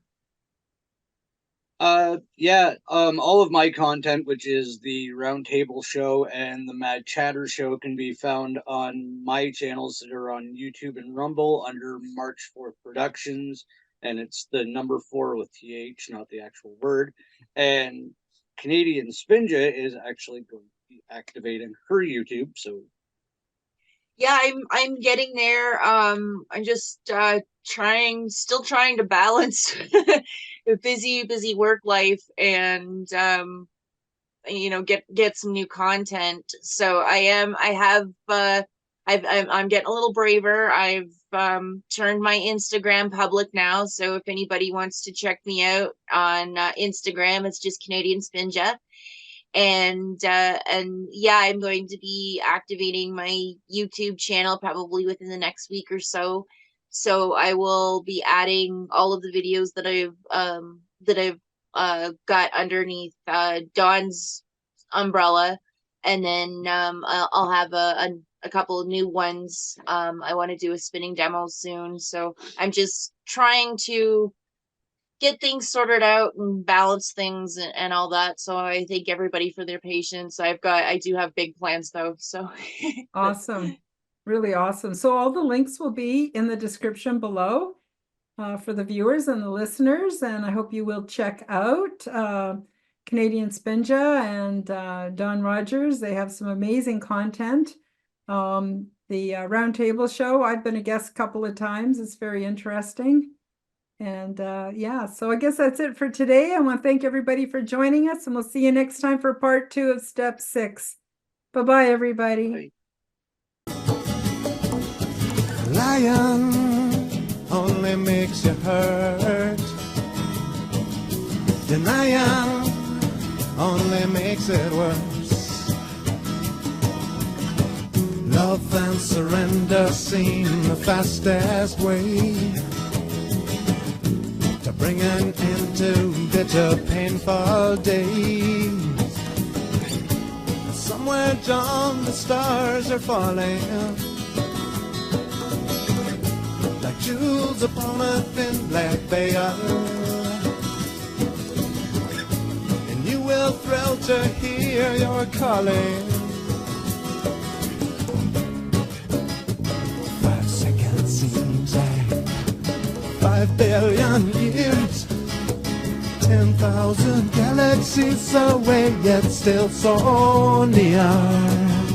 All of my content, which is the Roundtable Show and the Mad Chatter Show, can be found on my channels that are on YouTube and Rumble under March 4th Productions, and it's the number 4 with TH, not the actual word. And Canadian Spinja is actually going to be activating her YouTube, so yeah, I'm getting there. I'm just still trying to balance a busy work life and get some new content. So I'm getting a little braver. I've turned my Instagram public now, so if anybody wants to check me out on Instagram, it's just Canadian Spinja. And yeah, I'm going to be activating my YouTube channel probably within the next week or so. So I will be adding all of the videos that I've got underneath Dawn's umbrella, and then I'll have a couple of new ones. I want to do a spinning demo soon, so I'm just trying to get things sorted out and balance things and all that. So I thank everybody for their patience. I do have big plans though. So awesome. Really awesome. So all the links will be in the description below for the viewers and the listeners. And I hope you will check out Canadian Spinja and Don Rogers. They have some amazing content. The Roundtable Show, I've been a guest a couple of times. It's very interesting. And yeah, so I guess that's it for today. I want to thank everybody for joining us, and we'll see you next time for part 2 of Step 6. Bye-bye, everybody. Lion only makes you hurt. Denying only makes it worse. Love and surrender seem the fastest way to bring an end to bitter, painful days. Somewhere down the stars are falling like jewels upon a thin black veil, and you will thrill to hear your calling. 5 seconds seems like 5 billion years. 10,000 galaxies away, yet still so near.